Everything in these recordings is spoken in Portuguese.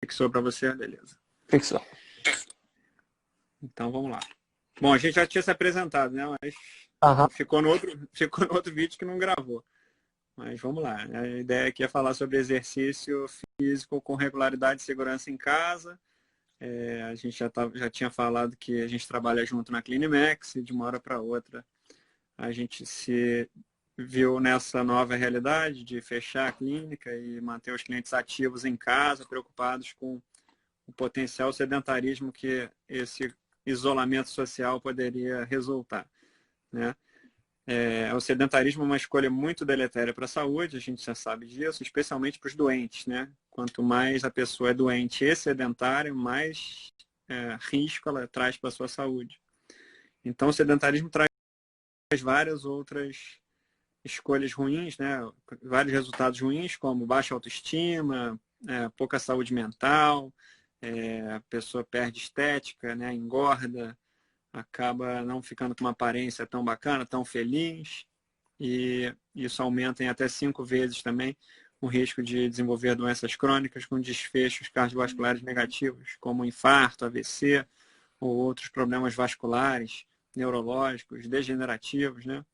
Fixou para você? Beleza. Fixou. Então vamos lá. Bom, a gente já tinha se apresentado, né? Mas Aham. ficou no outro vídeo que não gravou. Mas vamos lá. A ideia aqui é falar sobre exercício físico com regularidade e segurança em casa. A gente já tinha falado que a gente trabalha junto na Clinimax e de uma hora para outra a gente se viu nessa nova realidade de fechar a clínica e manter os clientes ativos em casa, preocupados com o potencial sedentarismo que esse isolamento social poderia resultar, né? O sedentarismo é uma escolha muito deletéria para a saúde, a gente já sabe disso, especialmente para os doentes, né? Quanto mais a pessoa é doente e sedentária, mais risco ela traz para a sua saúde. Então, o sedentarismo traz várias outras escolhas ruins, né? Vários resultados ruins, como baixa autoestima, pouca saúde mental, a pessoa perde estética, né? Engorda, acaba não ficando com uma aparência tão bacana, tão feliz, e isso aumenta em até 5 vezes também o risco de desenvolver doenças crônicas com desfechos cardiovasculares negativos, como infarto, AVC ou outros problemas vasculares, neurológicos, degenerativos, né?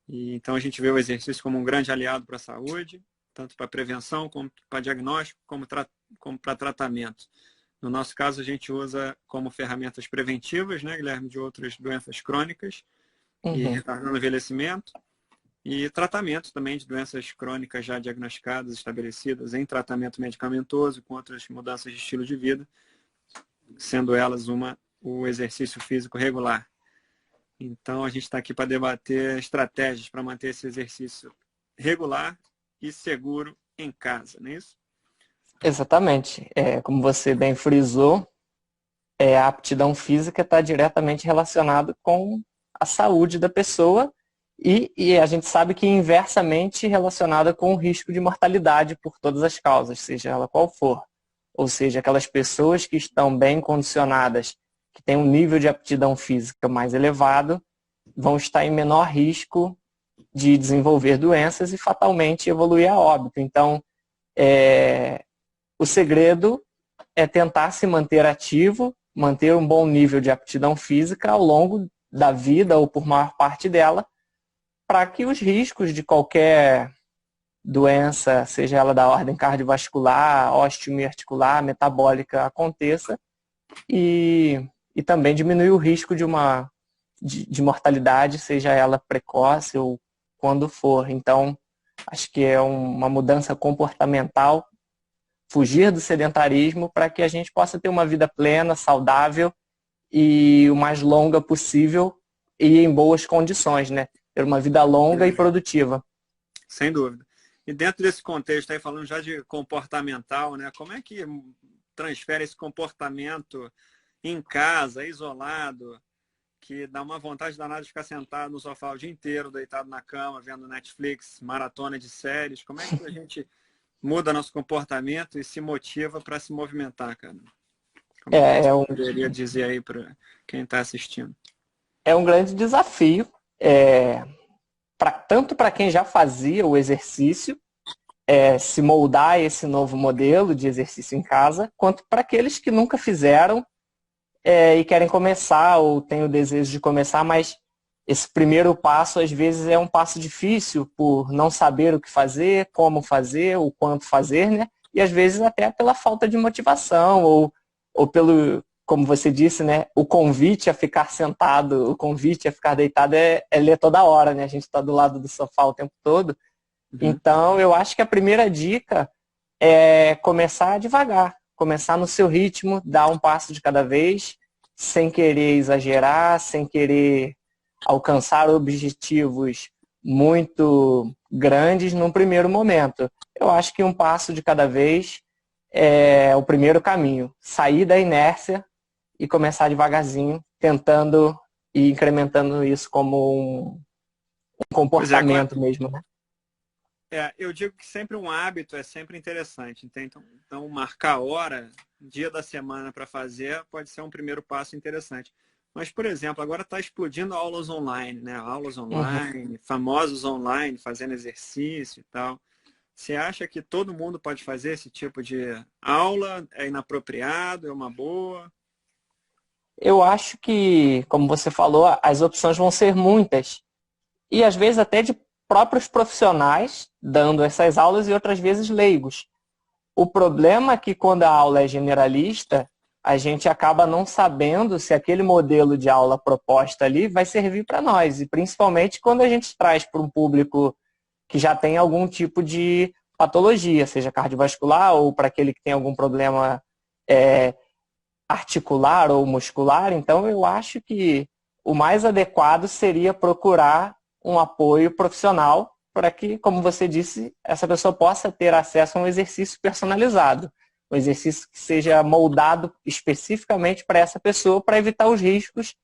E então a gente vê o exercício como um grande aliado para a saúde, tanto para prevenção, como para diagnóstico, como para tratamento. No nosso caso, a gente usa como ferramentas preventivas, né, Guilherme, de outras doenças crônicas e Uhum. retardando o envelhecimento, e tratamento também de doenças crônicas já diagnosticadas, estabelecidas em tratamento medicamentoso, com outras mudanças de estilo de vida, sendo elas o exercício físico regular. Então, a gente está aqui para debater estratégias para manter esse exercício regular e seguro em casa, não é isso? Exatamente. Como você bem frisou, a aptidão física está diretamente relacionada com a saúde da pessoa e a gente sabe que inversamente relacionada com o risco de mortalidade por todas as causas, seja ela qual for. Ou seja, aquelas pessoas que estão bem condicionadas, que têm um nível de aptidão física mais elevado, vão estar em menor risco de desenvolver doenças e fatalmente evoluir a óbito. Então, o segredo é tentar se manter ativo, manter um bom nível de aptidão física ao longo da vida ou por maior parte dela, para que os riscos de qualquer doença, seja ela da ordem cardiovascular, osteomiarticular, metabólica, aconteça e também diminuir o risco de mortalidade, seja ela precoce ou quando for. Então, acho que é uma mudança comportamental, fugir do sedentarismo para que a gente possa ter uma vida plena, saudável e o mais longa possível e em boas condições, né? Ter uma vida longa e produtiva. Sem dúvida. E dentro desse contexto aí, falando já de comportamental, né? Como é que transfere esse comportamento em casa, isolado, que dá uma vontade danada de ficar sentado no sofá o dia inteiro, deitado na cama, vendo Netflix, maratona de séries? Como é que a gente muda nosso comportamento e se motiva para se movimentar, cara? Como é que É, você é um, poderia dizer aí para quem está assistindo? é um grande desafio, tanto para quem já fazia o exercício, se moldar a esse novo modelo de exercício em casa, quanto para aqueles que nunca fizeram e querem começar ou têm o desejo de começar, mas esse primeiro passo às vezes é um passo difícil por não saber o que fazer, como fazer, o quanto fazer, né? E às vezes até pela falta de motivação ou pelo, como você disse, né? O convite a ficar sentado, o convite a ficar deitado é ler toda hora, né? A gente está do lado do sofá o tempo todo. Uhum. Então eu acho que a primeira dica é começar devagar, começar no seu ritmo, dar um passo de cada vez, sem querer exagerar, sem querer alcançar objetivos muito grandes num primeiro momento. Eu acho que um passo de cada vez é o primeiro caminho. Sair da inércia e começar devagarzinho, tentando e incrementando isso como um Pois é, agora, comportamento mesmo, né? eu digo que sempre um hábito é sempre interessante. Então, marcar hora, dia da semana para fazer, pode ser um primeiro passo interessante. Mas, por exemplo, agora está explodindo aulas online, né? Aulas Uhum. online, famosos online, fazendo exercício e tal. Você acha que todo mundo pode fazer esse tipo de aula? É inapropriado? É uma boa? Eu acho que, como você falou, as opções vão ser muitas. E às vezes até de próprios profissionais dando essas aulas e outras vezes leigos. O problema é que quando a aula é generalista, a gente acaba não sabendo se aquele modelo de aula proposta ali vai servir para nós. E principalmente quando a gente traz para um público que já tem algum tipo de patologia, seja cardiovascular ou para aquele que tem algum problema articular ou muscular. Então, eu acho que o mais adequado seria procurar um apoio profissional para que, como você disse, essa pessoa possa ter acesso a um exercício personalizado. Um exercício que seja moldado especificamente para essa pessoa, para evitar os riscos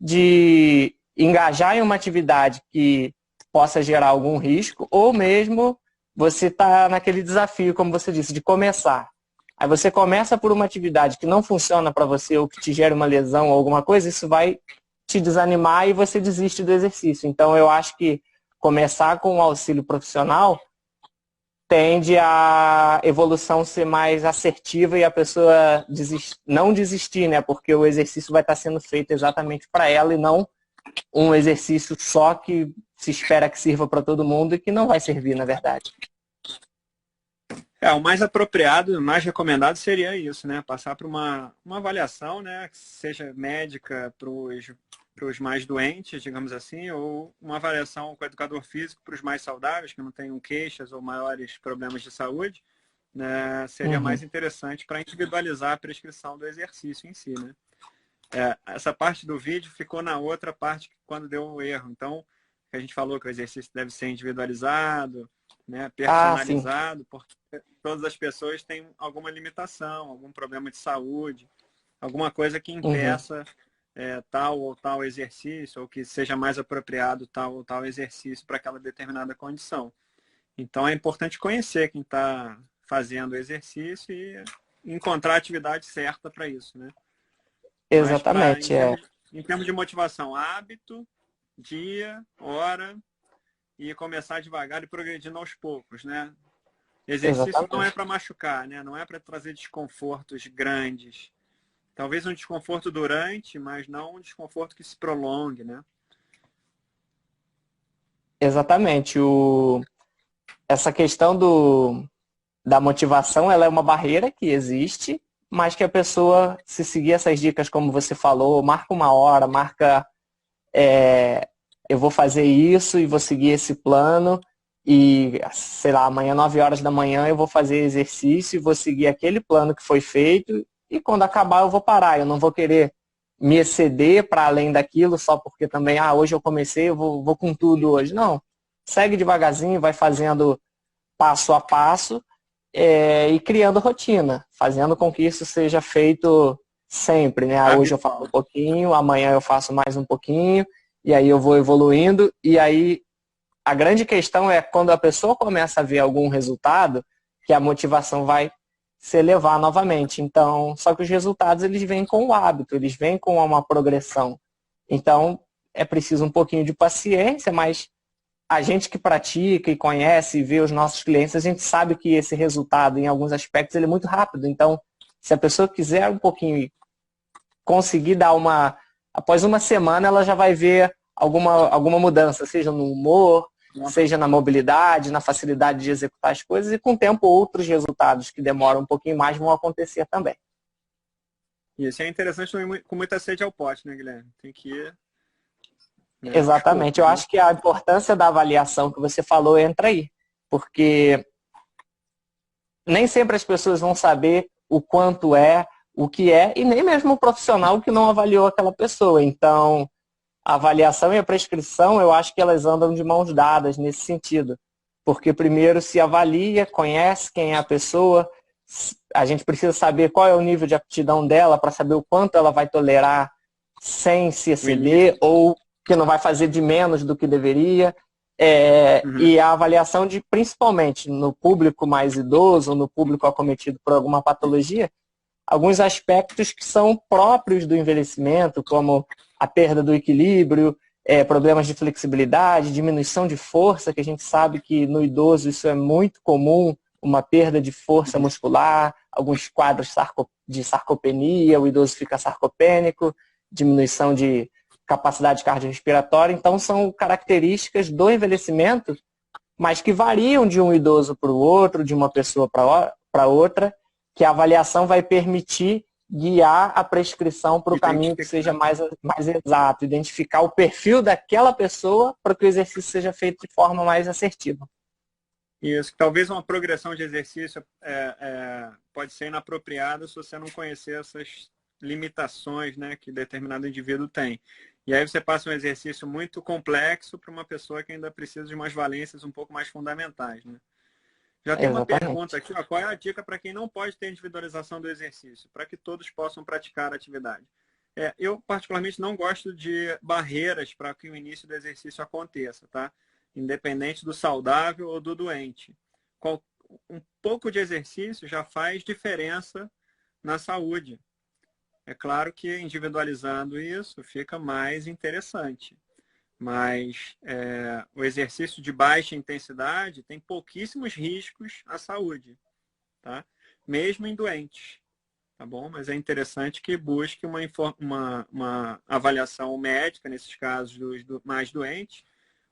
de engajar em uma atividade que possa gerar algum risco, ou mesmo você está naquele desafio, como você disse, de começar. Aí você começa por uma atividade que não funciona para você ou que te gera uma lesão ou alguma coisa, isso vai te desanimar e você desiste do exercício. Então, eu acho que começar com um auxílio profissional tende a evolução ser mais assertiva e a pessoa não desistir, né? Porque o exercício vai estar sendo feito exatamente para ela e não um exercício só que se espera que sirva para todo mundo e que não vai servir, na verdade. O mais apropriado, o mais recomendado seria isso, né? Passar por uma avaliação, né? Que seja médica para os mais doentes, digamos assim, ou uma avaliação com o educador físico para os mais saudáveis, que não tenham queixas ou maiores problemas de saúde, né? Seria mais interessante para individualizar a prescrição do exercício em si, né? Essa parte do vídeo ficou na outra parte quando deu o erro. Então, a gente falou que o exercício deve ser individualizado, né, personalizado, porque todas as pessoas têm alguma limitação, algum problema de saúde, alguma coisa que impeça tal ou tal exercício, ou que seja mais apropriado tal ou tal exercício para aquela determinada condição. Então é importante conhecer quem está fazendo o exercício e encontrar a atividade certa para isso, né? Exatamente. Em termos de motivação, hábito, dia, hora, e começar devagar e progredindo aos poucos, né? Exercício Exatamente. não é para machucar, né? Não é para trazer desconfortos grandes. Talvez um desconforto durante, mas não um desconforto que se prolongue, né? Exatamente. Essa questão da motivação, ela é uma barreira que existe, mas que a pessoa, se seguir essas dicas como você falou, marca uma hora, marca eu vou fazer isso e vou seguir esse plano e, sei lá, amanhã 9 horas da manhã eu vou fazer exercício e vou seguir aquele plano que foi feito e quando acabar eu vou parar. Eu não vou querer me exceder para além daquilo só porque também, hoje eu comecei, eu vou com tudo hoje. Não, segue devagarzinho, vai fazendo passo a passo e criando rotina, fazendo com que isso seja feito sempre, né? Hoje eu faço um pouquinho, amanhã eu faço mais um pouquinho, e aí eu vou evoluindo, e aí a grande questão é quando a pessoa começa a ver algum resultado, que a motivação vai se elevar novamente. Então, só que os resultados eles vêm com o hábito, eles vêm com uma progressão. Então, é preciso um pouquinho de paciência, mas a gente que pratica e conhece e vê os nossos clientes, a gente sabe que esse resultado, em alguns aspectos, ele é muito rápido. Então, se a pessoa quiser um pouquinho conseguir dar após uma semana, ela já vai ver alguma mudança, seja no humor, seja na mobilidade, na facilidade de executar as coisas, e com o tempo outros resultados que demoram um pouquinho mais vão acontecer também. Isso é interessante com muita sede ao pote, né, Guilherme? Tem que ir. Exatamente. Eu acho que a importância da avaliação que você falou entra aí. Porque nem sempre as pessoas vão saber o quanto o que é, e nem mesmo o profissional que não avaliou aquela pessoa. Então, a avaliação e a prescrição, eu acho que elas andam de mãos dadas nesse sentido. Porque primeiro se avalia, conhece quem é a pessoa, a gente precisa saber qual é o nível de aptidão dela para saber o quanto ela vai tolerar sem se exceder ou que não vai fazer de menos do que deveria. E a avaliação principalmente no público mais idoso, no público acometido por alguma patologia, alguns aspectos que são próprios do envelhecimento, como a perda do equilíbrio, problemas de flexibilidade, diminuição de força, que a gente sabe que no idoso isso é muito comum, uma perda de força muscular, alguns quadros de sarcopenia, o idoso fica sarcopênico, diminuição de capacidade cardiorrespiratória. Então, são características do envelhecimento, mas que variam de um idoso para o outro, de uma pessoa para outra, que a avaliação vai permitir guiar a prescrição para o caminho que seja mais exato, identificar o perfil daquela pessoa para que o exercício seja feito de forma mais assertiva. Isso, talvez uma progressão de exercício pode ser inapropriada se você não conhecer essas limitações, né, que determinado indivíduo tem. E aí você passa um exercício muito complexo para uma pessoa que ainda precisa de umas valências um pouco mais fundamentais, né? Já tem uma pergunta aqui, ó, qual é a dica para quem não pode ter individualização do exercício, para que todos possam praticar a atividade? Eu, particularmente, não gosto de barreiras para que o início do exercício aconteça, tá? Independente do saudável ou do doente. Um pouco de exercício já faz diferença na saúde. É claro que individualizando isso fica mais interessante. Mas o exercício de baixa intensidade tem pouquíssimos riscos à saúde, tá? Mesmo em doentes, tá bom? Mas é interessante que busque uma avaliação médica, nesses casos dos mais doentes,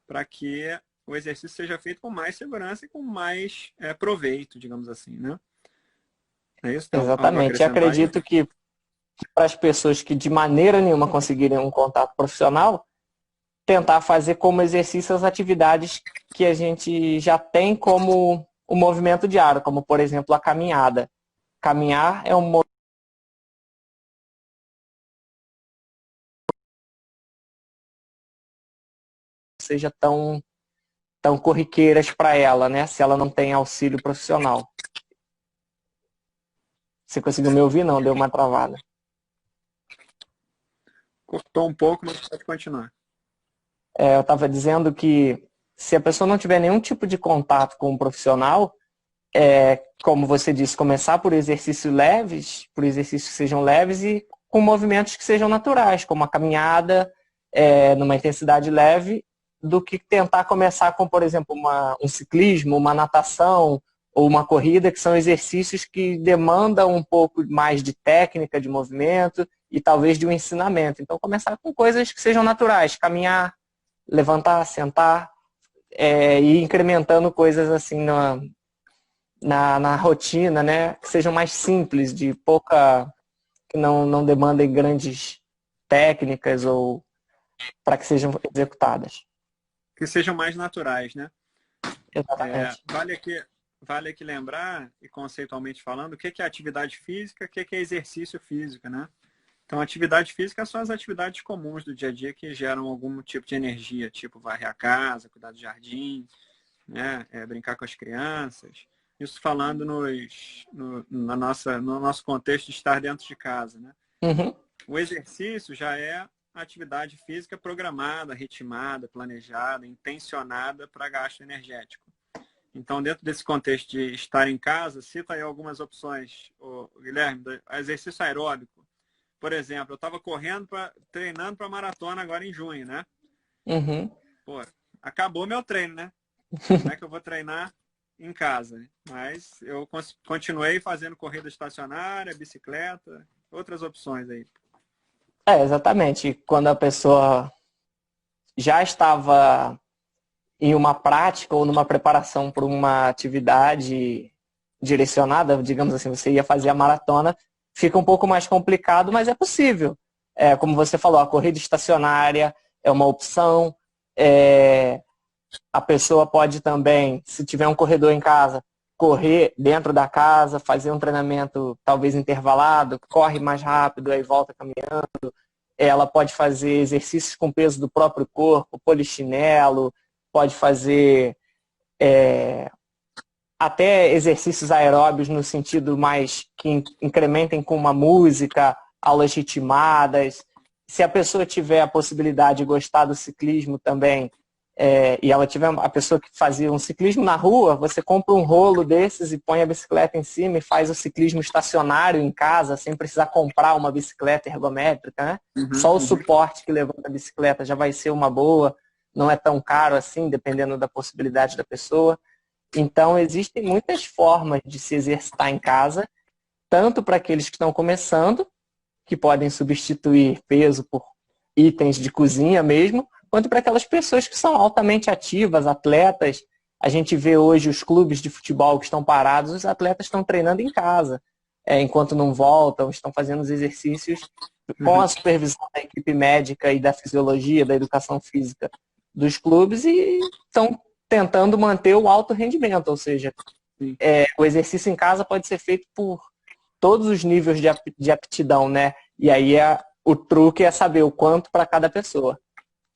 para que o exercício seja feito com mais segurança e com mais proveito, digamos assim, né? É isso? Então, exatamente. Eu acredito que para as pessoas que de maneira nenhuma conseguirem um contato profissional, tentar fazer como exercício as atividades que a gente já tem como o movimento diário, como, por exemplo, a caminhada. Caminhar é um movimento que seja tão corriqueiras para ela, né? Se ela não tem auxílio profissional. Você conseguiu me ouvir? Não, deu uma travada. Cortou um pouco, mas pode continuar. Eu estava dizendo que se a pessoa não tiver nenhum tipo de contato com um profissional, como você disse, começar por exercícios leves, por exercícios que sejam leves e com movimentos que sejam naturais, como a caminhada, numa intensidade leve, do que tentar começar com, por exemplo, um ciclismo, uma natação ou uma corrida, que são exercícios que demandam um pouco mais de técnica, de movimento e talvez de um ensinamento. Então, começar com coisas que sejam naturais, caminhar, levantar, sentar, e ir incrementando coisas assim na rotina, né? Que sejam mais simples, que não demandem grandes técnicas ou para que sejam executadas. Que sejam mais naturais, né? Exatamente. Vale aqui lembrar, e conceitualmente falando, o que é atividade física, o que é exercício físico, né? Então, atividade física são as atividades comuns do dia a dia que geram algum tipo de energia, tipo varrer a casa, cuidar do jardim, né? Brincar com as crianças. Isso falando no nosso contexto de estar dentro de casa, né? Uhum. O exercício já é atividade física programada, ritmada, planejada, intencionada para gasto energético. Então, dentro desse contexto de estar em casa, cita aí algumas opções, Guilherme, exercício aeróbico. Por exemplo, eu estava treinando para maratona agora em junho, né? Uhum. Pô, acabou meu treino, né? Como é que eu vou treinar em casa? Mas eu continuei fazendo corrida estacionária, bicicleta, outras opções aí. Exatamente. Quando a pessoa já estava em uma prática ou numa preparação para uma atividade direcionada, digamos assim, você ia fazer a maratona, fica um pouco mais complicado, mas é possível. Como você falou, a corrida estacionária é uma opção. A pessoa pode também, se tiver um corredor em casa, correr dentro da casa, fazer um treinamento talvez intervalado, corre mais rápido, aí volta caminhando. Ela pode fazer exercícios com peso do próprio corpo, polichinelo, pode fazer até exercícios aeróbios no sentido mais que incrementem com uma música, aulas ritmadas. Se a pessoa tiver a possibilidade de gostar do ciclismo também, e ela tiver a pessoa que fazia um ciclismo na rua, você compra um rolo desses e põe a bicicleta em cima e faz o ciclismo estacionário em casa, sem precisar comprar uma bicicleta ergométrica, né? Só o suporte que levanta a bicicleta já vai ser uma boa, não é tão caro assim, dependendo da possibilidade da pessoa. Então, existem muitas formas de se exercitar em casa, tanto para aqueles que estão começando, que podem substituir peso por itens de cozinha mesmo, quanto para aquelas pessoas que são altamente ativas, atletas. A gente vê hoje os clubes de futebol que estão parados, os atletas estão treinando em casa, enquanto não voltam, estão fazendo os exercícios com a supervisão da equipe médica e da fisiologia, da educação física dos clubes e estão tentando manter o alto rendimento, ou seja, o exercício em casa pode ser feito por todos os níveis de aptidão, né? E aí o truque é saber o quanto para cada pessoa.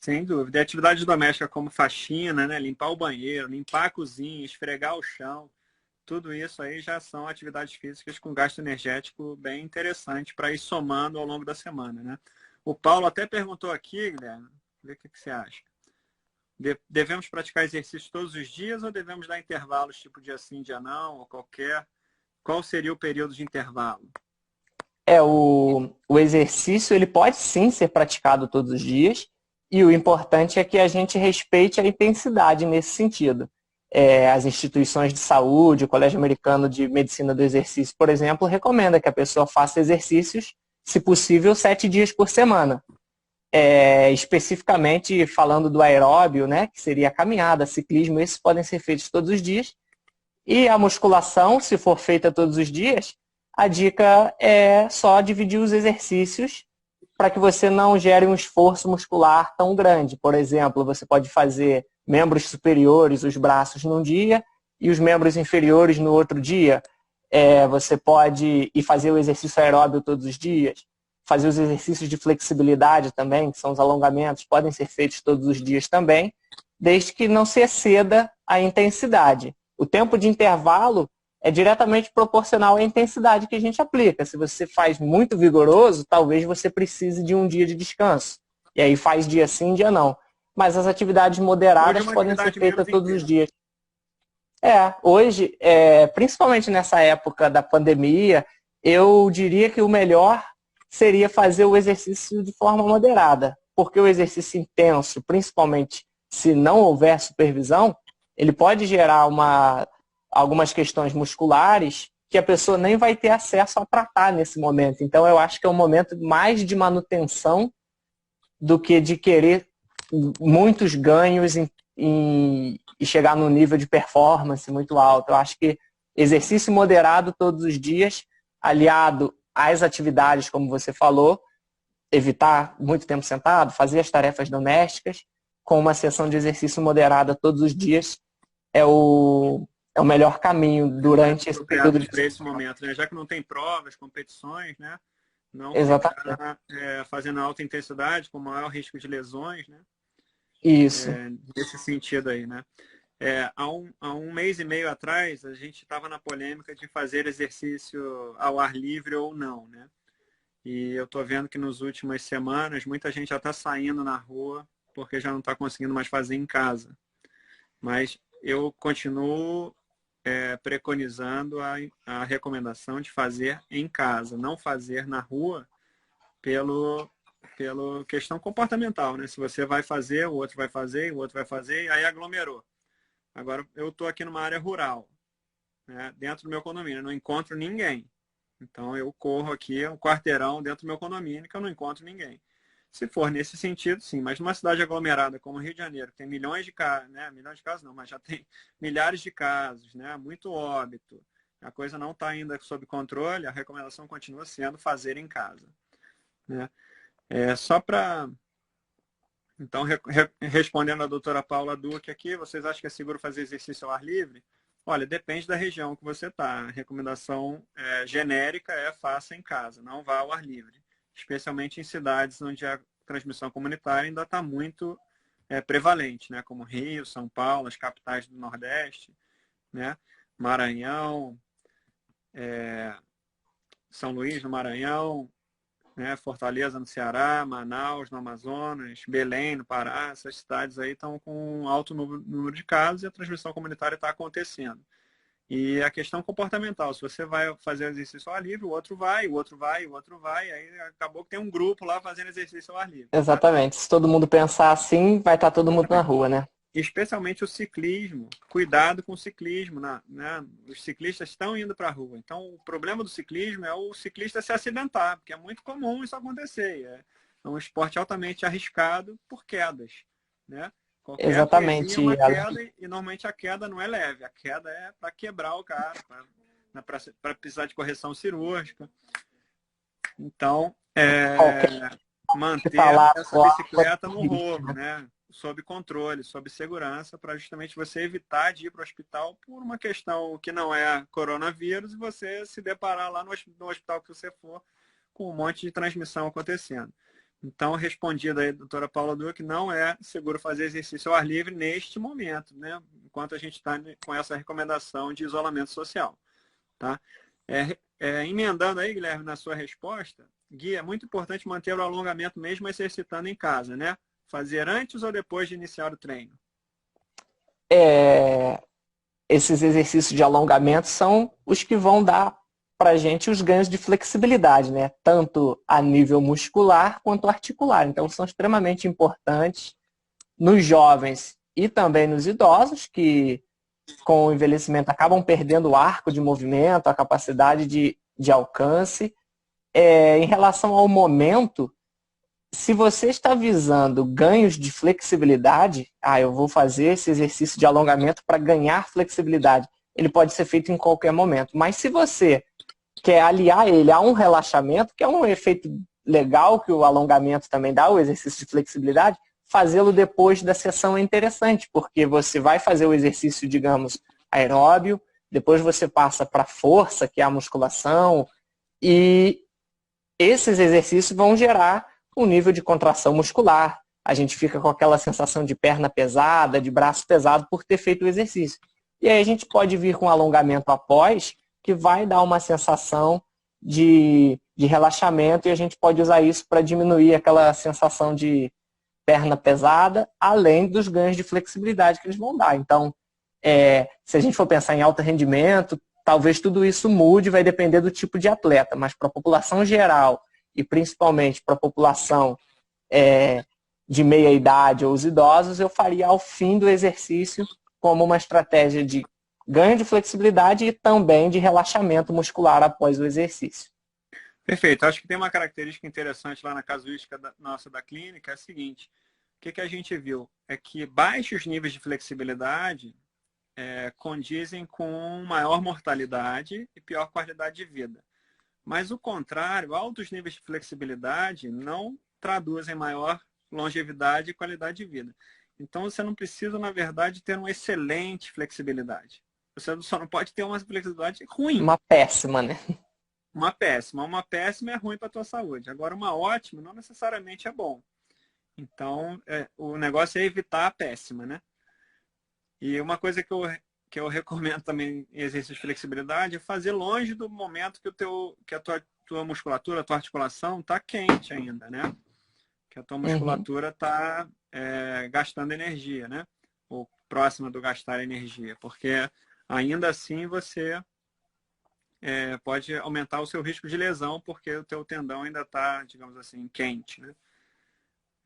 Sem dúvida. E atividade doméstica como faxina, né? Limpar o banheiro, limpar a cozinha, esfregar o chão, tudo isso aí já são atividades físicas com gasto energético bem interessante para ir somando ao longo da semana, né? O Paulo até perguntou aqui, Guilherme, vê o que você acha. Devemos praticar exercício todos os dias ou devemos dar intervalos, tipo dia sim, dia não, ou qualquer? Qual seria o período de intervalo? O exercício ele pode sim ser praticado todos os dias e o importante é que a gente respeite a intensidade nesse sentido. As instituições de saúde, o Colégio Americano de Medicina do Exercício, por exemplo, recomenda que a pessoa faça exercícios, se possível, 7 dias por semana. Especificamente falando do aeróbio, né, que seria a caminhada, ciclismo, esses podem ser feitos todos os dias. E a musculação, se for feita todos os dias, a dica é só dividir os exercícios para que você não gere um esforço muscular tão grande. Por exemplo, você pode fazer membros superiores, os braços, num dia e os membros inferiores no outro dia. Você pode ir fazer o exercício aeróbio todos os dias. Fazer os exercícios de flexibilidade também, que são os alongamentos, podem ser feitos todos os dias também, desde que não se exceda a intensidade. O tempo de intervalo é diretamente proporcional à intensidade que a gente aplica. Se você faz muito vigoroso, talvez você precise de um dia de descanso. E aí faz dia sim, dia não. Mas as atividades moderadas podem ser feitas todos os dias. Hoje, principalmente nessa época da pandemia, eu diria que o melhor seria fazer o exercício de forma moderada. Porque o exercício intenso, principalmente se não houver supervisão, ele pode gerar algumas questões musculares que a pessoa nem vai ter acesso a tratar nesse momento. Então, eu acho que é um momento mais de manutenção do que de querer muitos ganhos e chegar num nível de performance muito alto. Eu acho que exercício moderado todos os dias, aliado às atividades, como você falou, evitar muito tempo sentado, fazer as tarefas domésticas, com uma sessão de exercício moderada todos os dias, é o melhor caminho durante esse período de... para esse momento, né? Já que não tem provas, competições, né? Não Exatamente. ficar fazendo alta intensidade, com maior risco de lesões, né? Isso. Nesse sentido aí, né? Há um mês e meio atrás, a gente estava na polêmica de fazer exercício ao ar livre ou não, né? E eu estou vendo que nas últimas semanas, muita gente já está saindo na rua porque já não está conseguindo mais fazer em casa. Mas eu continuo preconizando a recomendação de fazer em casa, não fazer na rua pela questão comportamental, né? Se você vai fazer, o outro vai fazer, o outro vai fazer, e aí aglomerou. Agora, eu estou aqui numa área rural, né? Dentro do meu condomínio, eu não encontro ninguém. Então, eu corro aqui um quarteirão dentro do meu condomínio que eu não encontro ninguém. Se for nesse sentido, sim. Mas numa cidade aglomerada como o Rio de Janeiro, que tem milhões de casos, né? Milhões de casos não, mas já tem milhares de casos, né? Muito óbito. A coisa não está ainda sob controle, a recomendação continua sendo fazer em casa, né? Só para... Então, respondendo a doutora Paula Duque aqui, vocês acham que é seguro fazer exercício ao ar livre? Olha, depende da região que você está. A recomendação genérica é faça em casa, não vá ao ar livre. Especialmente em cidades onde a transmissão comunitária ainda está muito prevalente, né? Como Rio, São Paulo, as capitais do Nordeste, né? Maranhão, São Luís, no Maranhão, né? Fortaleza, no Ceará, Manaus, no Amazonas, Belém, no Pará. Essas cidades aí estão com um alto número de casos e a transmissão comunitária está acontecendo. E a questão comportamental, se você vai fazer exercício ao ar livre, o outro vai, o outro vai, o outro vai, aí acabou que tem um grupo lá fazendo exercício ao ar livre. Tá? Exatamente. Se todo mundo pensar assim, vai estar todo mundo na rua, né? Especialmente o ciclismo. Cuidado com o ciclismo, né? Os ciclistas estão indo para a rua. Então, o problema do ciclismo é o ciclista se acidentar, porque é muito comum isso acontecer. É um esporte altamente arriscado por quedas, né? Qualquer coisinha é Exatamente. uma queda e normalmente a queda não é leve. A queda é para quebrar o cara, para precisar de correção cirúrgica. Então, Qualquer que manter tá lá, essa bicicleta no rolo, né? Sob controle, sob segurança, para justamente você evitar de ir para o hospital por uma questão que não é coronavírus e você se deparar lá no hospital que você for com um monte de transmissão acontecendo. Então, respondido aí, doutora Paula Duque, não é seguro fazer exercício ao ar livre neste momento, né? Enquanto a gente está com essa recomendação de isolamento social. Tá? Emendando aí, Guilherme, na sua resposta, Gui, é muito importante manter o alongamento mesmo exercitando em casa, né? Fazer antes ou depois de iniciar o treino? Esses exercícios de alongamento são os que vão dar para a gente os ganhos de flexibilidade, né? Tanto a nível muscular quanto articular. Então, são extremamente importantes nos jovens e também nos idosos, que com o envelhecimento acabam perdendo o arco de movimento, a capacidade de alcance. Em relação ao momento, se você está visando ganhos de flexibilidade, eu vou fazer esse exercício de alongamento para ganhar flexibilidade. Ele pode ser feito em qualquer momento. Mas se você quer aliar ele a um relaxamento, que é um efeito legal que o alongamento também dá, o exercício de flexibilidade, fazê-lo depois da sessão é interessante, porque você vai fazer o exercício, digamos, aeróbio, depois você passa para a força, que é a musculação, e esses exercícios vão gerar um nível de contração muscular. A gente fica com aquela sensação de perna pesada, de braço pesado por ter feito o exercício. E aí a gente pode vir com alongamento após, que vai dar uma sensação de relaxamento e a gente pode usar isso para diminuir aquela sensação de perna pesada, além dos ganhos de flexibilidade que eles vão dar. Então, se a gente for pensar em alto rendimento, talvez tudo isso mude, vai depender do tipo de atleta, mas para a população geral e principalmente para a população de meia idade ou os idosos, eu faria ao fim do exercício como uma estratégia de ganho de flexibilidade e também de relaxamento muscular após o exercício. Perfeito. Acho que tem uma característica interessante lá na casuística nossa da clínica, é a seguinte. O que a gente viu? É que baixos níveis de flexibilidade condizem com maior mortalidade e pior qualidade de vida. Mas o contrário, altos níveis de flexibilidade não traduzem maior longevidade e qualidade de vida. Então, você não precisa, na verdade, ter uma excelente flexibilidade. Você só não pode ter uma flexibilidade ruim. Uma péssima, né? Uma péssima. Uma péssima é ruim para a tua saúde. Agora, uma ótima não necessariamente é bom. Então, o negócio é evitar a péssima, né? E uma coisa que eu recomendo também em exercício de flexibilidade é fazer longe do momento que a tua musculatura, a tua articulação está quente ainda, né? Que a tua musculatura está gastando energia, né? Ou próxima do gastar energia. Porque ainda assim você pode aumentar o seu risco de lesão porque o teu tendão ainda está, digamos assim, quente, né?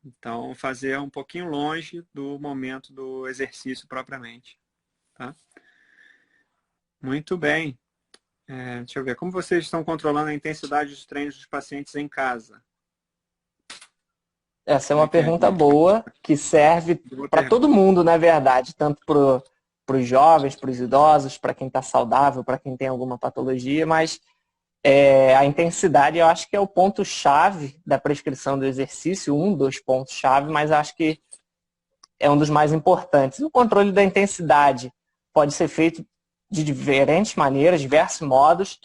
Então, fazer um pouquinho longe do momento do exercício propriamente. Tá? Muito bem. Deixa eu ver. Como vocês estão controlando a intensidade dos treinos dos pacientes em casa? Essa é uma pergunta boa que serve para todo mundo, na verdade. Tanto para os jovens, para os idosos, para quem está saudável, para quem tem alguma patologia, mas a intensidade eu acho que é o ponto-chave da prescrição do exercício, um dos pontos-chave, mas acho que é um dos mais importantes. O controle da intensidade pode ser feito de diferentes maneiras, diversos modos.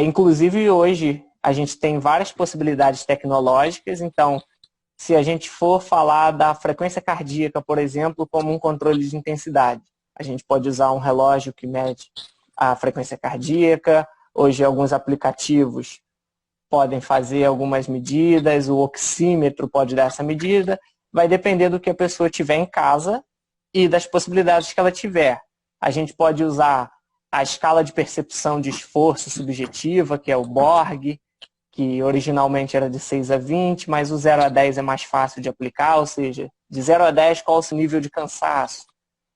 Inclusive, hoje, a gente tem várias possibilidades tecnológicas. Então, se a gente for falar da frequência cardíaca, por exemplo, como um controle de intensidade, a gente pode usar um relógio que mede a frequência cardíaca. Hoje, alguns aplicativos podem fazer algumas medidas, o oxímetro pode dar essa medida, vai depender do que a pessoa tiver em casa e das possibilidades que ela tiver. A gente pode usar a escala de percepção de esforço subjetiva, que é o Borg, que originalmente era de 6 a 20, mas o 0 a 10 é mais fácil de aplicar, ou seja, de 0 a 10 qual o seu nível de cansaço?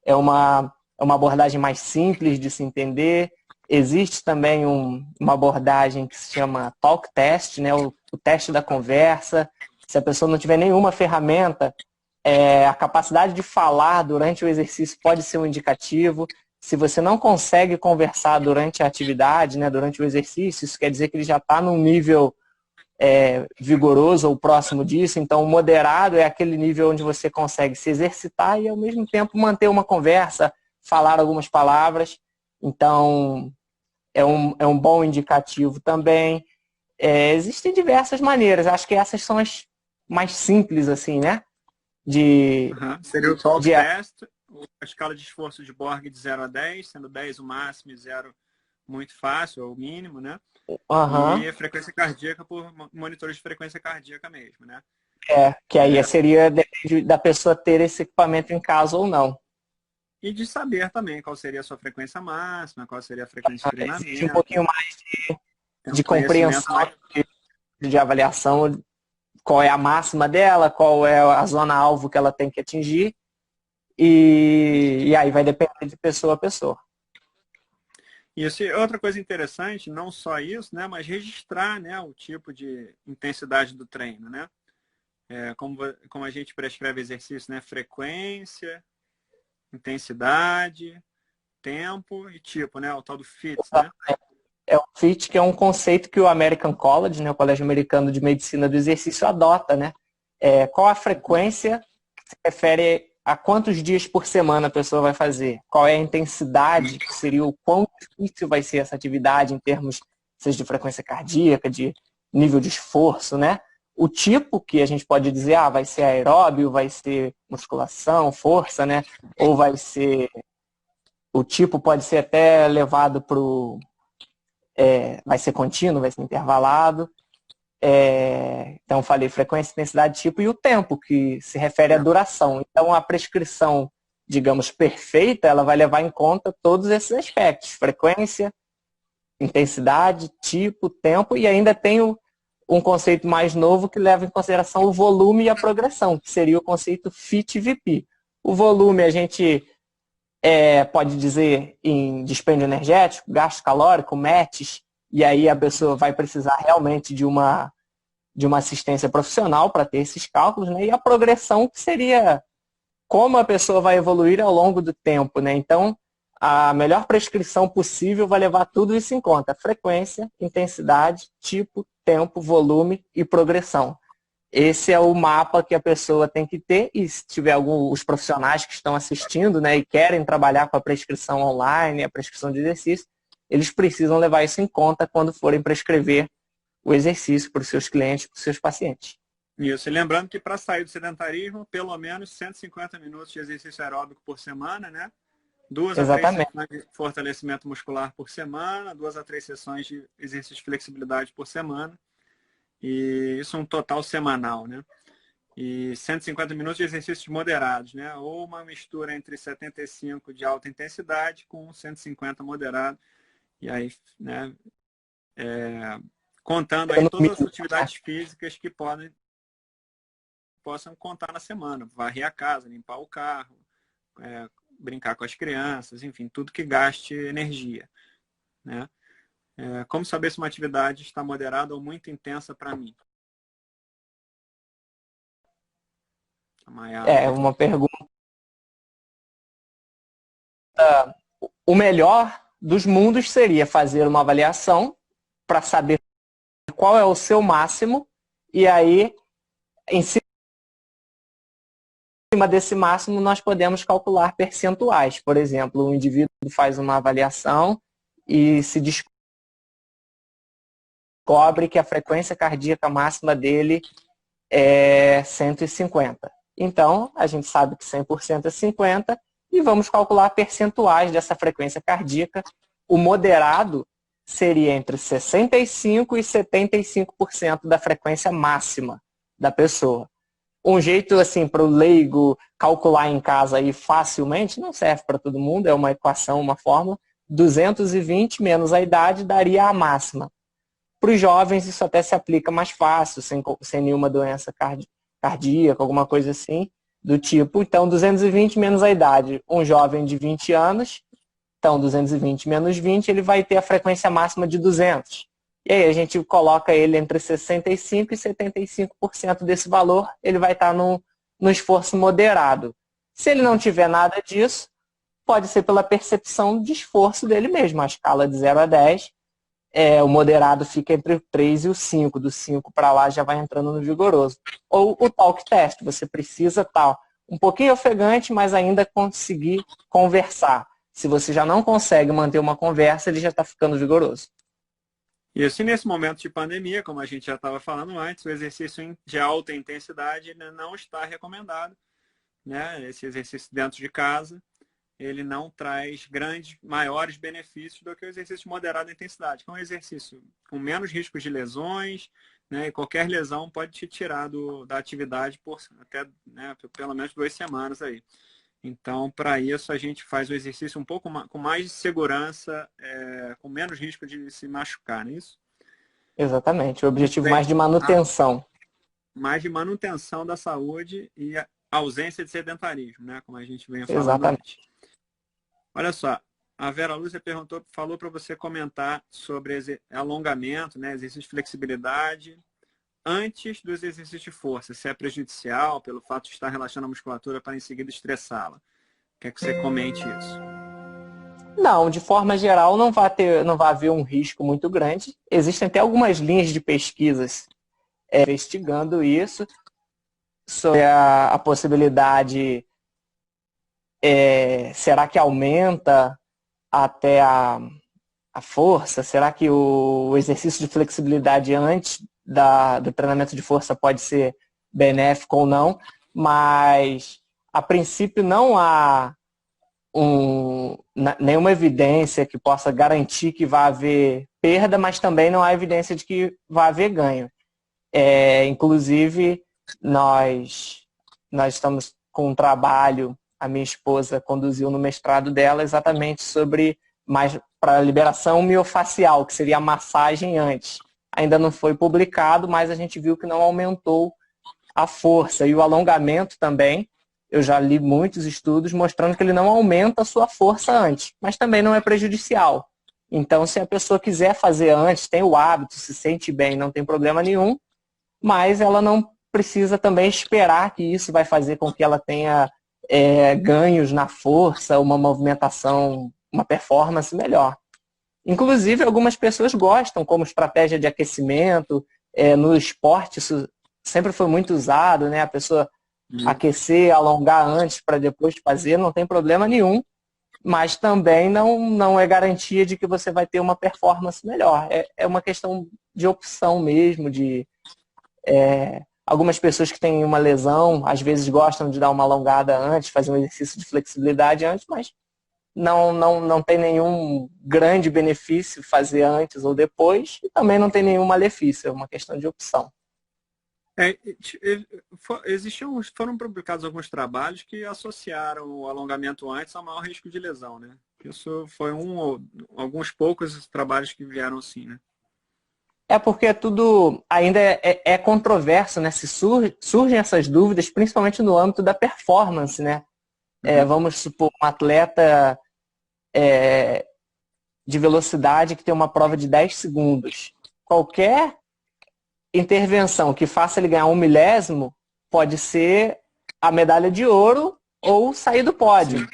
É uma abordagem mais simples de se entender. Existe também uma abordagem que se chama Talk Test, né? O teste da conversa. Se a pessoa não tiver nenhuma ferramenta, a capacidade de falar durante o exercício pode ser um indicativo. Se você não consegue conversar durante a atividade, né, durante o exercício, isso quer dizer que ele já está num nível vigoroso ou próximo disso. Então, o moderado é aquele nível onde você consegue se exercitar e, ao mesmo tempo, manter uma conversa, falar algumas palavras. Então, é um bom indicativo também. Existem diversas maneiras. Acho que essas são as mais simples, assim, né? Seria o Talk Test, a escala de esforço de Borg de 0 a 10, sendo 10 o máximo e 0 muito fácil, ou o mínimo, né? E a frequência cardíaca por monitores de frequência cardíaca mesmo, né? Que aí seria depende da pessoa ter esse equipamento em casa ou não. E de saber também qual seria a sua frequência máxima, qual seria a frequência de treinamento. Existe um pouquinho mais de compreensão de avaliação, qual é a máxima dela, qual é a zona-alvo que ela tem que atingir, e aí vai depender de pessoa a pessoa. Isso, e outra coisa interessante, não só isso, né, mas registrar, né, o tipo de intensidade do treino, né? Como a gente prescreve exercício, né? Frequência, intensidade, tempo e tipo, né? O tal do FITS, né? O FIT, que é um conceito que o American College, né, o Colégio Americano de Medicina do Exercício, adota, né? Qual a frequência que se refere a quantos dias por semana a pessoa vai fazer? Qual é a intensidade, que seria o quão difícil vai ser essa atividade em termos, seja de frequência cardíaca, de nível de esforço, né? O tipo que a gente pode dizer, vai ser aeróbio, vai ser musculação, força, né? Ou vai ser... O tipo pode ser até levado para o... vai ser contínuo, vai ser intervalado. Então, falei frequência, intensidade, tipo, e o tempo, que se refere à duração. Então, a prescrição, digamos, perfeita, ela vai levar em conta todos esses aspectos. Frequência, intensidade, tipo, tempo, e ainda tem um conceito mais novo que leva em consideração o volume e a progressão, que seria o conceito FIT-VP. O volume a gente pode dizer em dispêndio energético, gasto calórico, METs, e aí a pessoa vai precisar realmente de uma assistência profissional para ter esses cálculos, né? E a progressão, que seria como a pessoa vai evoluir ao longo do tempo, né? Então, a melhor prescrição possível vai levar tudo isso em conta: frequência, intensidade, tipo, tempo, volume e progressão. Esse é o mapa que a pessoa tem que ter, e se tiver os profissionais que estão assistindo, né, e querem trabalhar com a prescrição online, a prescrição de exercício, eles precisam levar isso em conta quando forem prescrever o exercício para os seus clientes, para os seus pacientes. Isso, e lembrando que para sair do sedentarismo, pelo menos 150 minutos de exercício aeróbico por semana, né? 2 a 3 sessões de fortalecimento muscular por semana, 2 a 3 sessões de exercício de flexibilidade por semana, e isso é um total semanal, né? E 150 minutos de exercícios moderados, né? Ou uma mistura entre 75 de alta intensidade com 150 moderado, e aí, né? Contando aí todas as atividades físicas que possam contar na semana. Varrer a casa, limpar o carro, brincar com as crianças, enfim, tudo que gaste energia, né? Como saber se uma atividade está moderada ou muito intensa para mim? Uma pergunta. O melhor dos mundos seria fazer uma avaliação para saber qual é o seu máximo, e aí, em cima desse máximo, nós podemos calcular percentuais. Por exemplo, um indivíduo faz uma avaliação e se descobre que a frequência cardíaca máxima dele é 150. Então, a gente sabe que 100% é 50 e vamos calcular percentuais dessa frequência cardíaca. O moderado seria entre 65% e 75% da frequência máxima da pessoa. Um jeito, assim, para o leigo calcular em casa aí facilmente, não serve para todo mundo, é uma equação, uma fórmula, 220 menos a idade daria a máxima. Para os jovens, isso até se aplica mais fácil, sem nenhuma doença cardíaca, alguma coisa assim, do tipo. Então, 220 menos a idade. Um jovem de 20 anos, então 220 menos 20, ele vai ter a frequência máxima de 200. E aí a gente coloca ele entre 65% e 75% desse valor, ele vai estar no esforço moderado. Se ele não tiver nada disso, pode ser pela percepção de esforço dele mesmo. A escala de 0 a 10, o moderado fica entre o 3 e o 5. Do 5 para lá já vai entrando no vigoroso. Ou o talk test, você precisa estar um pouquinho ofegante, mas ainda conseguir conversar. Se você já não consegue manter uma conversa, ele já está ficando vigoroso. E assim, nesse momento de pandemia, como a gente já estava falando antes, o exercício de alta intensidade não está recomendado, né? Esse exercício dentro de casa, ele não traz maiores benefícios do que o exercício de moderada intensidade, que é um exercício com menos riscos de lesões, né? E qualquer lesão pode te tirar da atividade por até, né, pelo menos 2 semanas aí. Então, para isso, a gente faz o exercício um pouco com mais segurança, com menos risco de se machucar, não é isso? Exatamente, o objetivo mais de manutenção. Mais de manutenção da saúde e a ausência de sedentarismo, né? Como a gente vem falando Exatamente. antes. Olha só, a Vera Lúcia falou para você comentar sobre alongamento, né? Exercício de flexibilidade antes dos exercícios de força, se é prejudicial pelo fato de estar relaxando a musculatura para em seguida estressá-la. Quer que você comente isso? Não, de forma geral não vai haver um risco muito grande. Existem até algumas linhas de pesquisas investigando isso, sobre a possibilidade, será que aumenta até a força? Será que o exercício de flexibilidade antes do treinamento de força pode ser benéfico ou não? Mas, a princípio, não há nenhuma evidência que possa garantir que vai haver perda, mas também não há evidência de que vai haver ganho. Inclusive, nós estamos com um trabalho, a minha esposa conduziu no mestrado dela exatamente sobre mais para liberação miofacial, que seria a massagem antes. Ainda não foi publicado, mas a gente viu que não aumentou a força. E o alongamento também, eu já li muitos estudos mostrando que ele não aumenta a sua força antes, mas também não é prejudicial. Então, se a pessoa quiser fazer antes, tem o hábito, se sente bem, não tem problema nenhum, mas ela não precisa também esperar que isso vai fazer com que ela tenha ganhos na força, uma movimentação, uma performance melhor. Inclusive, algumas pessoas gostam como estratégia de aquecimento. No esporte, isso sempre foi muito usado, né? A pessoa aquecer, alongar antes para depois fazer, não tem problema nenhum. Mas também não é garantia de que você vai ter uma performance melhor. É uma questão de opção mesmo, algumas pessoas que têm uma lesão, às vezes gostam de dar uma alongada antes, fazer um exercício de flexibilidade antes, mas não tem nenhum grande benefício fazer antes ou depois, e também não tem nenhum malefício, é uma questão de opção. Foram publicados alguns trabalhos que associaram o alongamento antes ao maior risco de lesão, né? Isso foi alguns poucos trabalhos que vieram assim, né? Porque tudo ainda é controverso, né? Se surgem essas dúvidas, principalmente no âmbito da performance, né? Vamos supor um atleta de velocidade que tem uma prova de 10 segundos. Qualquer intervenção que faça ele ganhar 1 milésimo pode ser a medalha de ouro ou sair do pódio. Sim.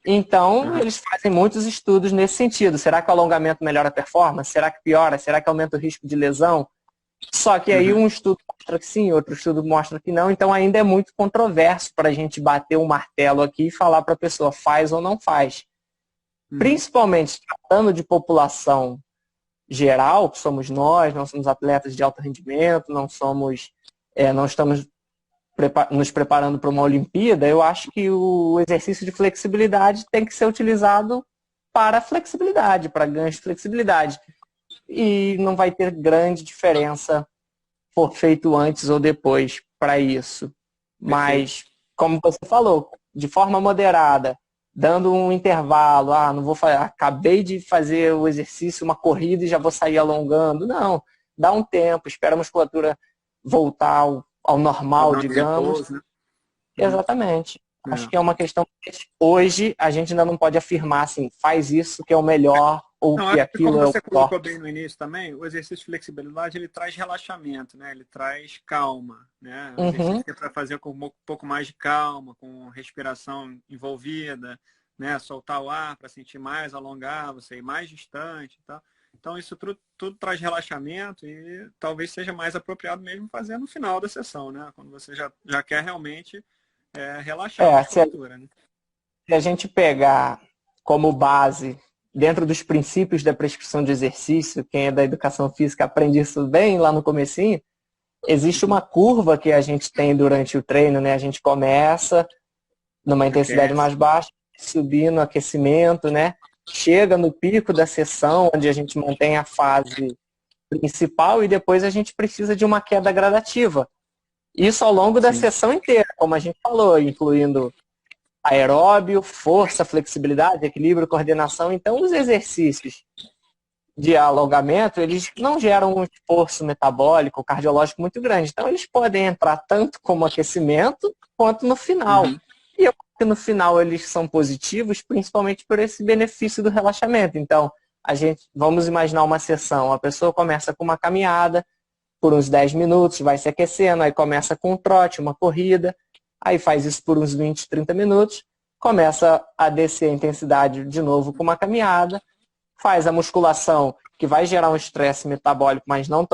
Então, eles fazem muitos estudos nesse sentido. Será que o alongamento melhora a performance? Será que piora? Será que aumenta o risco de lesão? Só que aí um estudo mostra que sim, outro estudo mostra que não. Então, ainda é muito controverso para a gente bater um martelo aqui e falar para a pessoa faz ou não faz. Principalmente tratando de população geral, que somos nós, não somos atletas de alto rendimento, não estamos nos preparando para uma Olimpíada, eu acho que o exercício de flexibilidade tem que ser utilizado para flexibilidade, para ganhos de flexibilidade. e não vai ter grande diferença for feito antes ou depois para isso. Mas, como você falou, de forma moderada, dando um intervalo, não vou fazer, acabei de fazer o exercício, uma corrida e já vou sair alongando. Não, dá um tempo, espera a musculatura voltar ao normal, digamos. Repouso, né? Exatamente. Acho que é uma questão que hoje a gente ainda não pode afirmar assim, faz isso que é o melhor ou Não, que acho que como aquilo é o você pior. colocou bem no início também, o exercício de flexibilidade ele traz relaxamento, né? Ele traz calma, né? O exercício Uhum. que é para fazer com um pouco mais de calma, com respiração envolvida, né? Soltar o ar para sentir mais, alongar, você ir mais distante e tal. Então isso tudo traz relaxamento e talvez seja mais apropriado mesmo fazer no final da sessão, né? Quando você já quer realmente relaxar a Se musculatura, né? a gente pegar como base, dentro dos princípios da prescrição de exercício, quem é da educação física aprende isso bem lá no comecinho, existe uma curva que a gente tem durante o treino, né? A gente começa numa intensidade Aquece. mais baixa, subir no aquecimento, né? Chega no pico da sessão, onde a gente mantém a fase principal e depois a gente precisa de uma queda gradativa. Isso ao longo da Sim. sessão inteira, como a gente falou, incluindo aeróbio, força, flexibilidade, equilíbrio, coordenação. Então, os exercícios de alongamento, eles não geram um esforço metabólico, cardiológico muito grande. Então, eles podem entrar tanto como aquecimento, quanto no final. Uhum. E eu acho que no final eles são positivos, principalmente por esse benefício do relaxamento. Então, vamos imaginar uma sessão, a pessoa começa com uma caminhada por uns 10 minutos, vai se aquecendo, aí começa com um trote, uma corrida, aí faz isso por uns 20, 30 minutos, começa a descer a intensidade de novo com uma caminhada, faz a musculação, que vai gerar um estresse metabólico, mas não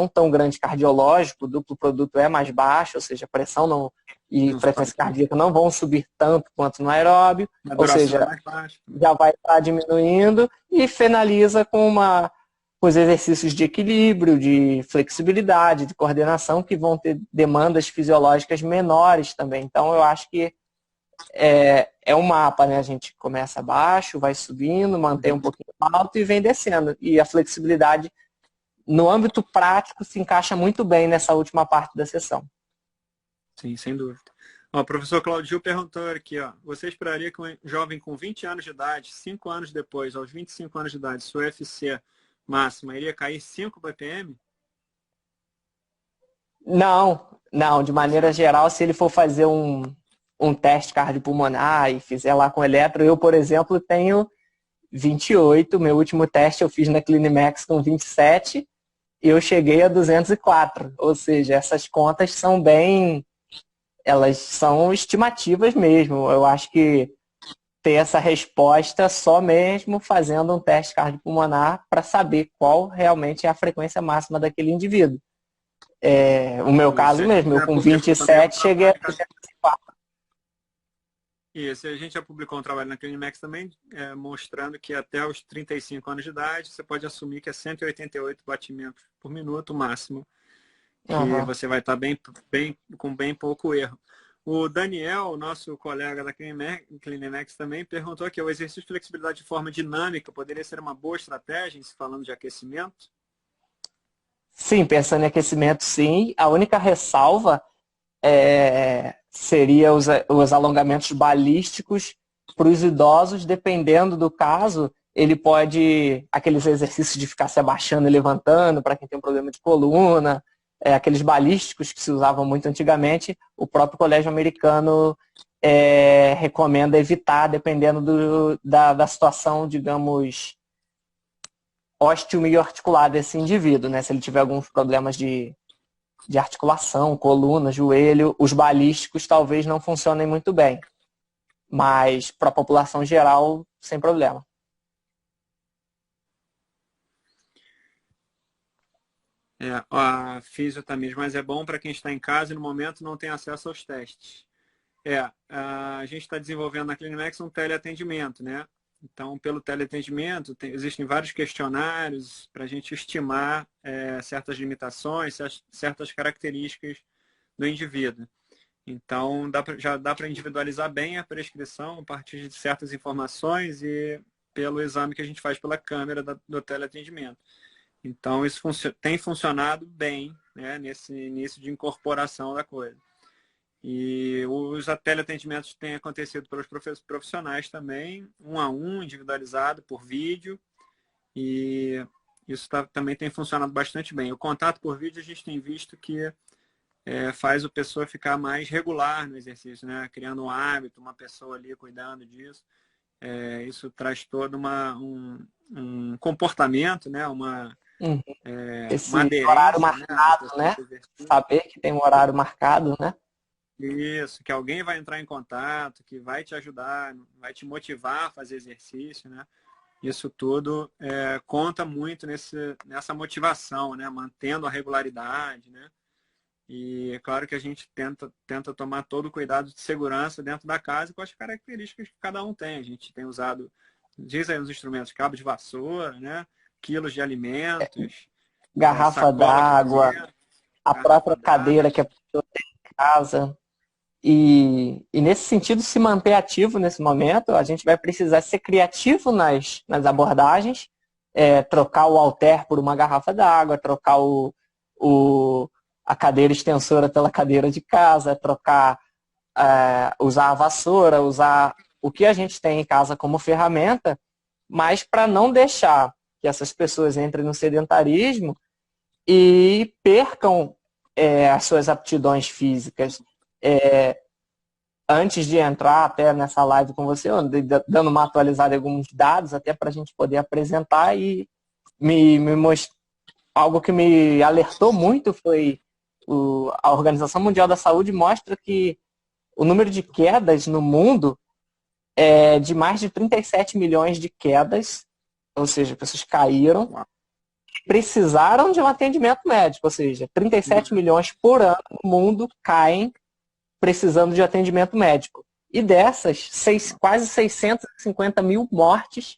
tão grande cardiológico, o duplo produto é mais baixo, ou seja, a pressão e Não frequência sobe. cardíaca não vão subir tanto quanto no aeróbio, A ou duração é seja, mais baixa. já vai estar diminuindo e finaliza com os exercícios de equilíbrio, de flexibilidade, de coordenação, que vão ter demandas fisiológicas menores também. Então, eu acho que é um mapa, né? A gente começa baixo, vai subindo, mantém um pouquinho alto e vem descendo. E a flexibilidade, no âmbito prático, se encaixa muito bem nessa última parte da sessão. Sim, sem dúvida. Ó, o professor Claudio perguntou aqui, ó, você esperaria que um jovem com 20 anos de idade, 5 anos depois, aos 25 anos de idade, sua UFC máxima iria cair 5 ppm? Não, de maneira geral, se ele for fazer um teste cardiopulmonar e fizer lá com eletro, eu, por exemplo, tenho 28, meu último teste eu fiz na Clinimax com 27 e eu cheguei a 204, ou seja, essas contas elas são estimativas mesmo, eu acho que ter essa resposta só mesmo fazendo um teste cardiopulmonar para saber qual realmente é a frequência máxima daquele indivíduo. O meu Isso, caso a gente mesmo, eu já com publicou também um 27 cheguei a trabalho. Isso, a gente já publicou um trabalho na Clinimax também, mostrando que até os 35 anos de idade, você pode assumir que é 188 batimentos por minuto máximo, que Uhum. você vai estar com bem pouco erro. O Daniel, nosso colega da Clinimax também, perguntou aqui, o exercício de flexibilidade de forma dinâmica poderia ser uma boa estratégia, se falando de aquecimento? Sim, pensando em aquecimento, sim. A única ressalva seria os alongamentos balísticos para os idosos, dependendo do caso, ele pode, aqueles exercícios de ficar se abaixando e levantando, para quem tem um problema de coluna, aqueles balísticos que se usavam muito antigamente, o próprio colégio americano recomenda evitar, dependendo da situação, digamos, osteomioarticular desse indivíduo, né? Se ele tiver alguns problemas de articulação, coluna, joelho, os balísticos talvez não funcionem muito bem. Mas para a população geral, sem problema. A físio tá mesmo, mas é bom para quem está em casa e no momento não tem acesso aos testes. A gente está desenvolvendo na Clinimax um teleatendimento, né? Então, pelo teleatendimento, existem vários questionários para a gente estimar certas limitações, certas características do indivíduo. Então, já dá para individualizar bem a prescrição a partir de certas informações e pelo exame que a gente faz pela câmera do teleatendimento. Então, isso tem funcionado bem, né, nesse início de incorporação da coisa. E os teleatendimentos têm acontecido pelos profissionais também, um a um, individualizado, por vídeo. E isso também tem funcionado bastante bem. O contato por vídeo a gente tem visto que faz a pessoa ficar mais regular no exercício, né? Criando um hábito, uma pessoa ali cuidando disso. Isso traz todo um comportamento, né? Uma Esse horário aderência, né? Da marcado, pessoa né? com o exercício. Saber que tem um horário marcado, né? Isso, que alguém vai entrar em contato, que vai te ajudar, vai te motivar a fazer exercício, né? Isso tudo conta muito nessa motivação, né? Mantendo a regularidade, né? E é claro que a gente tenta tomar todo o cuidado de segurança dentro da casa com as características que cada um tem. A gente tem usado, diz aí os instrumentos, cabo de vassoura, né? Quilos de alimentos, Garrafa sacola de d'água, alimento, a própria garrafa d'água. cadeira que a pessoa tem em casa. E nesse sentido, se manter ativo nesse momento, a gente vai precisar ser criativo nas abordagens, trocar o halter por uma garrafa d'água, trocar a cadeira extensora pela cadeira de casa, usar a vassoura, usar o que a gente tem em casa como ferramenta, mas para não deixar que essas pessoas entrem no sedentarismo e percam as suas aptidões físicas. Antes de entrar até nessa live com você, eu andei dando uma atualizada em alguns dados, até para a gente poder apresentar, e algo que me alertou muito foi a Organização Mundial da Saúde mostra que o número de quedas no mundo é de mais de 37 milhões de quedas, ou seja, pessoas caíram, precisaram de um atendimento médico, ou seja, 37 milhões por ano no mundo caem precisando de atendimento médico. E dessas, quase 650 mil mortes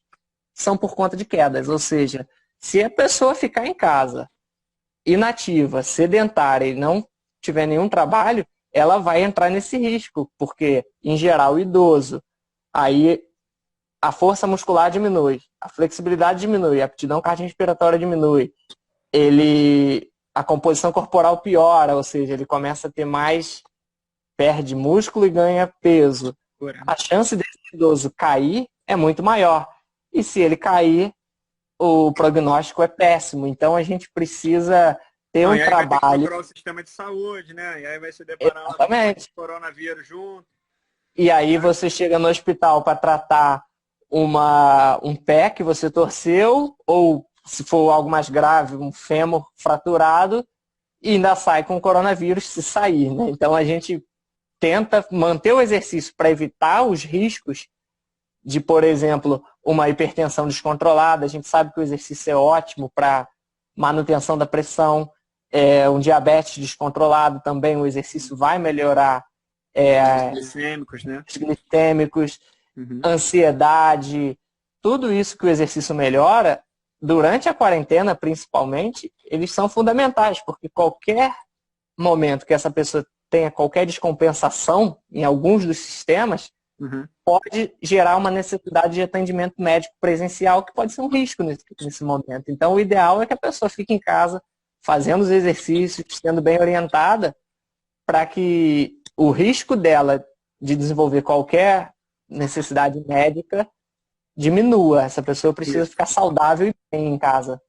são por conta de quedas. Ou seja, se a pessoa ficar em casa, inativa, sedentária e não tiver nenhum trabalho, ela vai entrar nesse risco, porque, em geral, o idoso, aí a força muscular diminui, a flexibilidade diminui, a aptidão cardiorrespiratória diminui, a composição corporal piora, ou seja, ele começa a ter perde músculo e ganha peso. A chance desse idoso cair é muito maior. E se ele cair, o prognóstico é péssimo. Então a gente precisa ter um trabalho. Vai ter que procurar o sistema de saúde, né? E aí vai se deparar com o coronavírus junto. E aí você chega no hospital para tratar um pé que você torceu, ou se for algo mais grave, um fêmur fraturado, e ainda sai com o coronavírus se sair, né? Então a gente tenta manter o exercício para evitar os riscos de, por exemplo, uma hipertensão descontrolada. A gente sabe que o exercício é ótimo para manutenção da pressão, um diabetes descontrolado também, o exercício vai melhorar glicêmicos, né? Glicêmicos, ansiedade, tudo isso que o exercício melhora, durante a quarentena principalmente, eles são fundamentais, porque qualquer momento que essa pessoa tenha qualquer descompensação em alguns dos sistemas, pode gerar uma necessidade de atendimento médico presencial, que pode ser um risco nesse momento. Então, o ideal é que a pessoa fique em casa, fazendo os exercícios, sendo bem orientada, para que o risco dela de desenvolver qualquer necessidade médica diminua. Essa pessoa precisa ficar saudável e bem em casa.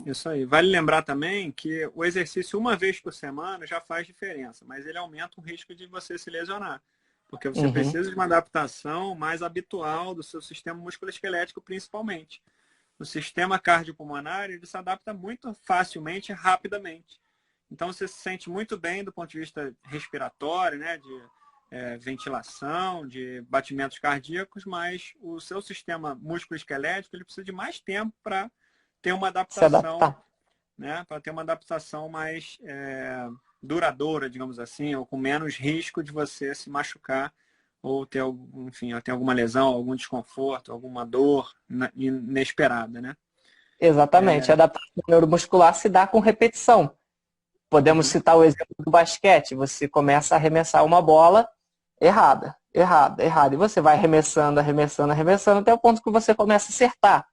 Isso aí. Vale lembrar também que o exercício uma vez por semana já faz diferença, mas ele aumenta o risco de você se lesionar. Porque você precisa de uma adaptação mais habitual do seu sistema musculoesquelético, principalmente. O sistema cardiopulmonar, ele se adapta muito facilmente e rapidamente. Então, você se sente muito bem do ponto de vista respiratório, né, de ventilação, de batimentos cardíacos, mas o seu sistema musculoesquelético, ele precisa de mais tempo para ter uma adaptação, né, para ter uma adaptação mais duradoura, digamos assim, ou com menos risco de você se machucar ou ter, enfim, ter alguma lesão, algum desconforto, alguma dor inesperada, né? Exatamente. A adaptação neuromuscular se dá com repetição. Podemos citar o exemplo do basquete. Você começa a arremessar uma bola errada. E você vai arremessando, até o ponto que você começa a acertar.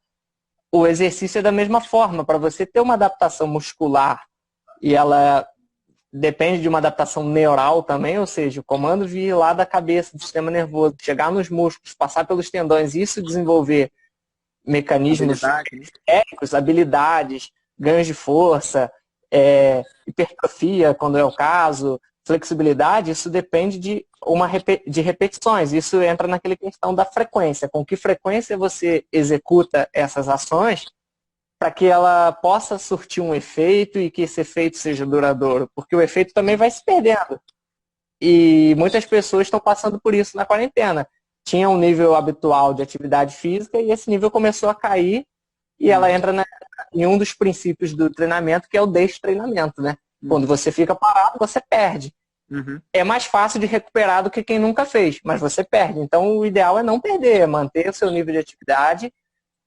o exercício é da mesma forma. Para você ter uma adaptação muscular e ela depende de uma adaptação neural também, ou seja, o comando vir lá da cabeça, do sistema nervoso, chegar nos músculos, passar pelos tendões, isso desenvolver mecanismos Habilidade, né? técnicos, habilidades, ganhos de força, hipertrofia, quando é o caso, flexibilidade, isso depende de repetições. Isso entra naquela questão da frequência. Com que frequência você executa essas ações para que ela possa surtir um efeito e que esse efeito seja duradouro, porque o efeito também vai se perdendo. E muitas pessoas estão passando por isso na quarentena. Tinha um nível habitual de atividade física e esse nível começou a cair e ela entra em um dos princípios do treinamento, que é o destreinamento, né? Quando você fica parado, você perde. É mais fácil de recuperar do que quem nunca fez, mas você perde. Então, o ideal é não perder, é manter o seu nível de atividade,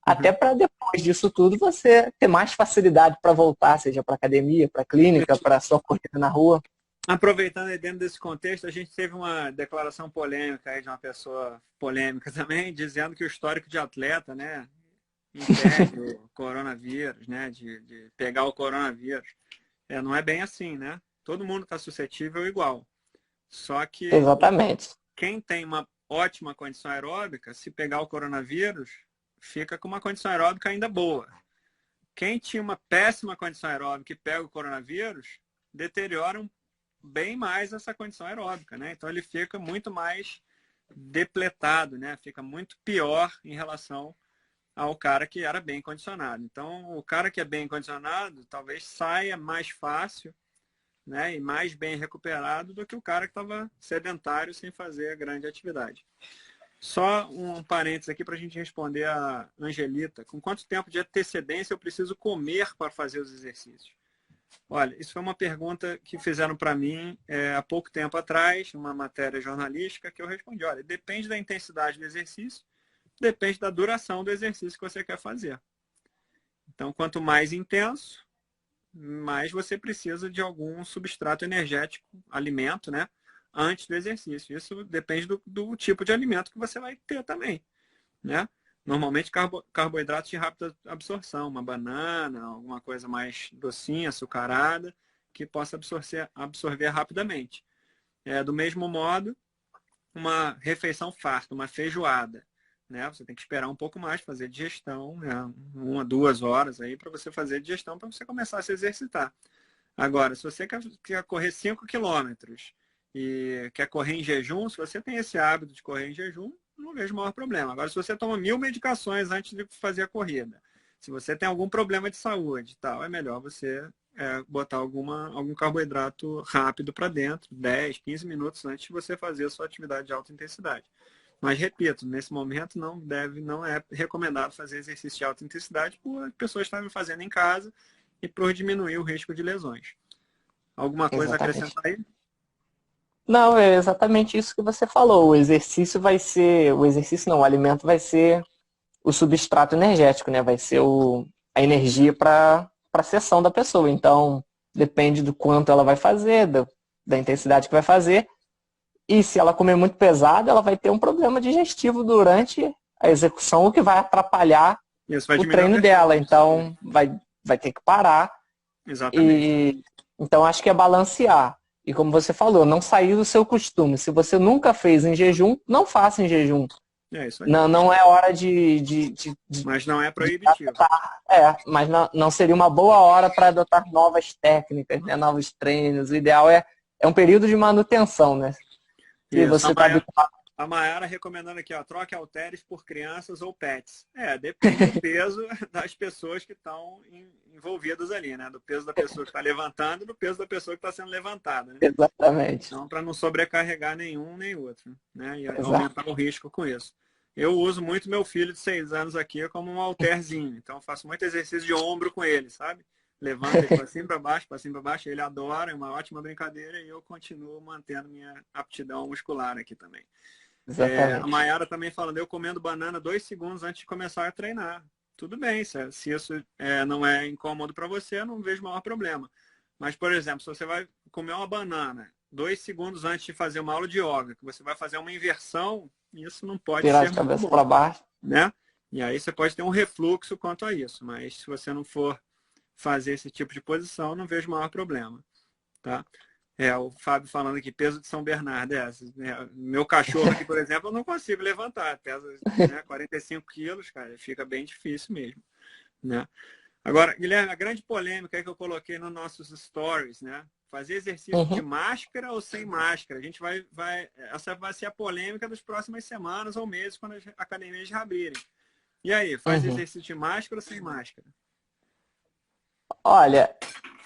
até para depois disso tudo você ter mais facilidade para voltar, seja para academia, para clínica, para sua corrida na rua. Aproveitando aí dentro desse contexto, a gente teve uma declaração polêmica aí de uma pessoa polêmica também, dizendo que o histórico de atleta, né, impede o coronavírus, né, de pegar o coronavírus. Não é bem assim, né? Todo mundo está suscetível igual. Só que Exatamente. quem tem uma ótima condição aeróbica, se pegar o coronavírus, fica com uma condição aeróbica ainda boa. Quem tinha uma péssima condição aeróbica e pega o coronavírus, deteriora bem mais essa condição aeróbica, né? Então ele fica muito mais depletado, né? Fica muito pior em relação ao cara que era bem condicionado. Então o cara que é bem condicionado talvez saia mais fácil, né? E mais bem recuperado do que o cara que estava sedentário sem fazer grande atividade. Só um parênteses aqui para a gente responder a Angelita. Com quanto tempo de antecedência eu preciso comer para fazer os exercícios? Olha, isso foi uma pergunta que fizeram para mim há pouco tempo atrás, uma matéria jornalística, que eu respondi, olha, depende da intensidade do exercício, depende da duração do exercício que você quer fazer. Então, quanto mais intenso, mais você precisa de algum substrato energético, alimento, né? Antes do exercício. Isso depende do tipo de alimento que você vai ter também, né? Normalmente carboidratos de rápida absorção, uma banana, alguma coisa mais docinha, açucarada, que possa absorver rapidamente. Do mesmo modo, uma refeição farta, uma feijoada, né? Você tem que esperar um pouco mais, fazer digestão, né? 1 a 2 horas aí para você fazer digestão, para você começar a se exercitar. Agora, se você quer correr 5 quilômetros e quer correr em jejum, se você tem esse hábito de correr em jejum, não vejo o maior problema. Agora, se você toma 1000 medicações antes de fazer a corrida, se você tem algum problema de saúde e tal, é melhor você botar algum carboidrato rápido para dentro, 10, 15 minutos antes de você fazer a sua atividade de alta intensidade. Mas, repito, nesse momento não é recomendado fazer exercício de alta intensidade por pessoas estarem fazendo em casa e por diminuir o risco de lesões. Alguma coisa a acrescentar aí? Não, é exatamente isso que você falou. O exercício o alimento vai ser o substrato energético, né? Vai ser a energia para a sessão da pessoa. Então, depende do quanto ela vai fazer, da intensidade que vai fazer. E se ela comer muito pesado, ela vai ter um problema digestivo durante a execução, o que vai atrapalhar o treino dela. Então, vai ter que parar. Exatamente. Então, acho que é balancear. E como você falou, não sair do seu costume. Se você nunca fez em jejum, não faça em jejum. É isso aí. Não é hora Mas não é proibitivo. Mas não seria uma boa hora para adotar novas técnicas, né? Novos treinos. O ideal é um período de manutenção, né? E você tá habituado. A Mayara recomendando aqui, ó, troque halteres por crianças ou pets. Depende do peso das pessoas que estão envolvidas ali, né? Do peso da pessoa que está levantando e do peso da pessoa que está sendo levantada. Né? Exatamente. Então, para não sobrecarregar nenhum nem outro, né? E aumentar o risco com isso. Eu uso muito meu filho de 6 anos aqui como um halterzinho. Então, eu faço muito exercício de ombro com ele, sabe? Levanta ele para cima, para cima, para baixo. Ele adora, é uma ótima brincadeira e eu continuo mantendo minha aptidão muscular aqui também. A Mayara também falando, eu comendo banana 2 segundos antes de começar a treinar. Tudo bem, se isso não é incômodo para você, eu não vejo o maior problema. Mas, por exemplo, se você vai comer uma banana 2 segundos antes de fazer uma aula de yoga, que você vai fazer uma inversão, isso não pode virar ser de cabeça para baixo. Né? E aí você pode ter um refluxo quanto a isso, mas se você não for fazer esse tipo de posição, não vejo maior problema, tá? O Fábio falando aqui, peso de São Bernardo, meu cachorro aqui, por exemplo, eu não consigo levantar, pesa, né, 45 quilos, cara, fica bem difícil mesmo, né? Agora, Guilherme, a grande polêmica é que eu coloquei nos nossos stories, né? Fazer exercício de Uhum, máscara ou sem máscara? A gente essa vai ser a polêmica das próximas semanas ou meses, quando as academias reabrirem. E aí, faz uhum. exercício de máscara ou sem máscara? Olha,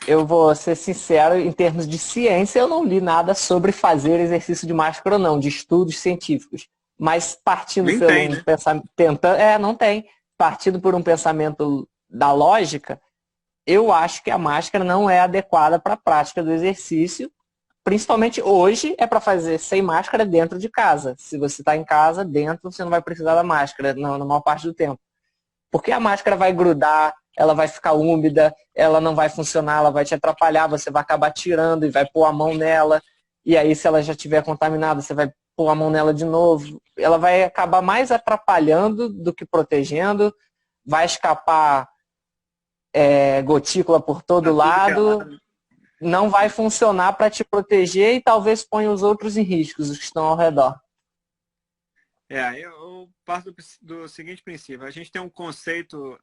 eu vou ser sincero, em termos de ciência, eu não li nada sobre fazer exercício de máscara ou não, de estudos científicos. Mas partindo Nem por tem, um né? pensamento, tentando, não tem. Partindo por um pensamento da lógica, eu acho que a máscara não é adequada para a prática do exercício. Principalmente hoje é para fazer sem máscara dentro de casa. Se você está em casa, dentro, você não vai precisar da máscara na maior parte do tempo. Porque a máscara vai grudar, ela vai ficar úmida, ela não vai funcionar, ela vai te atrapalhar, você vai acabar tirando e vai pôr a mão nela. E aí, se ela já estiver contaminada, você vai pôr a mão nela de novo. Ela vai acabar mais atrapalhando do que protegendo, vai escapar gotícula por todo Tá tudo que é lado, lado. não vai funcionar para te proteger e talvez ponha os outros em risco, os que estão ao redor. Eu parto do seguinte princípio. A gente tem um conceito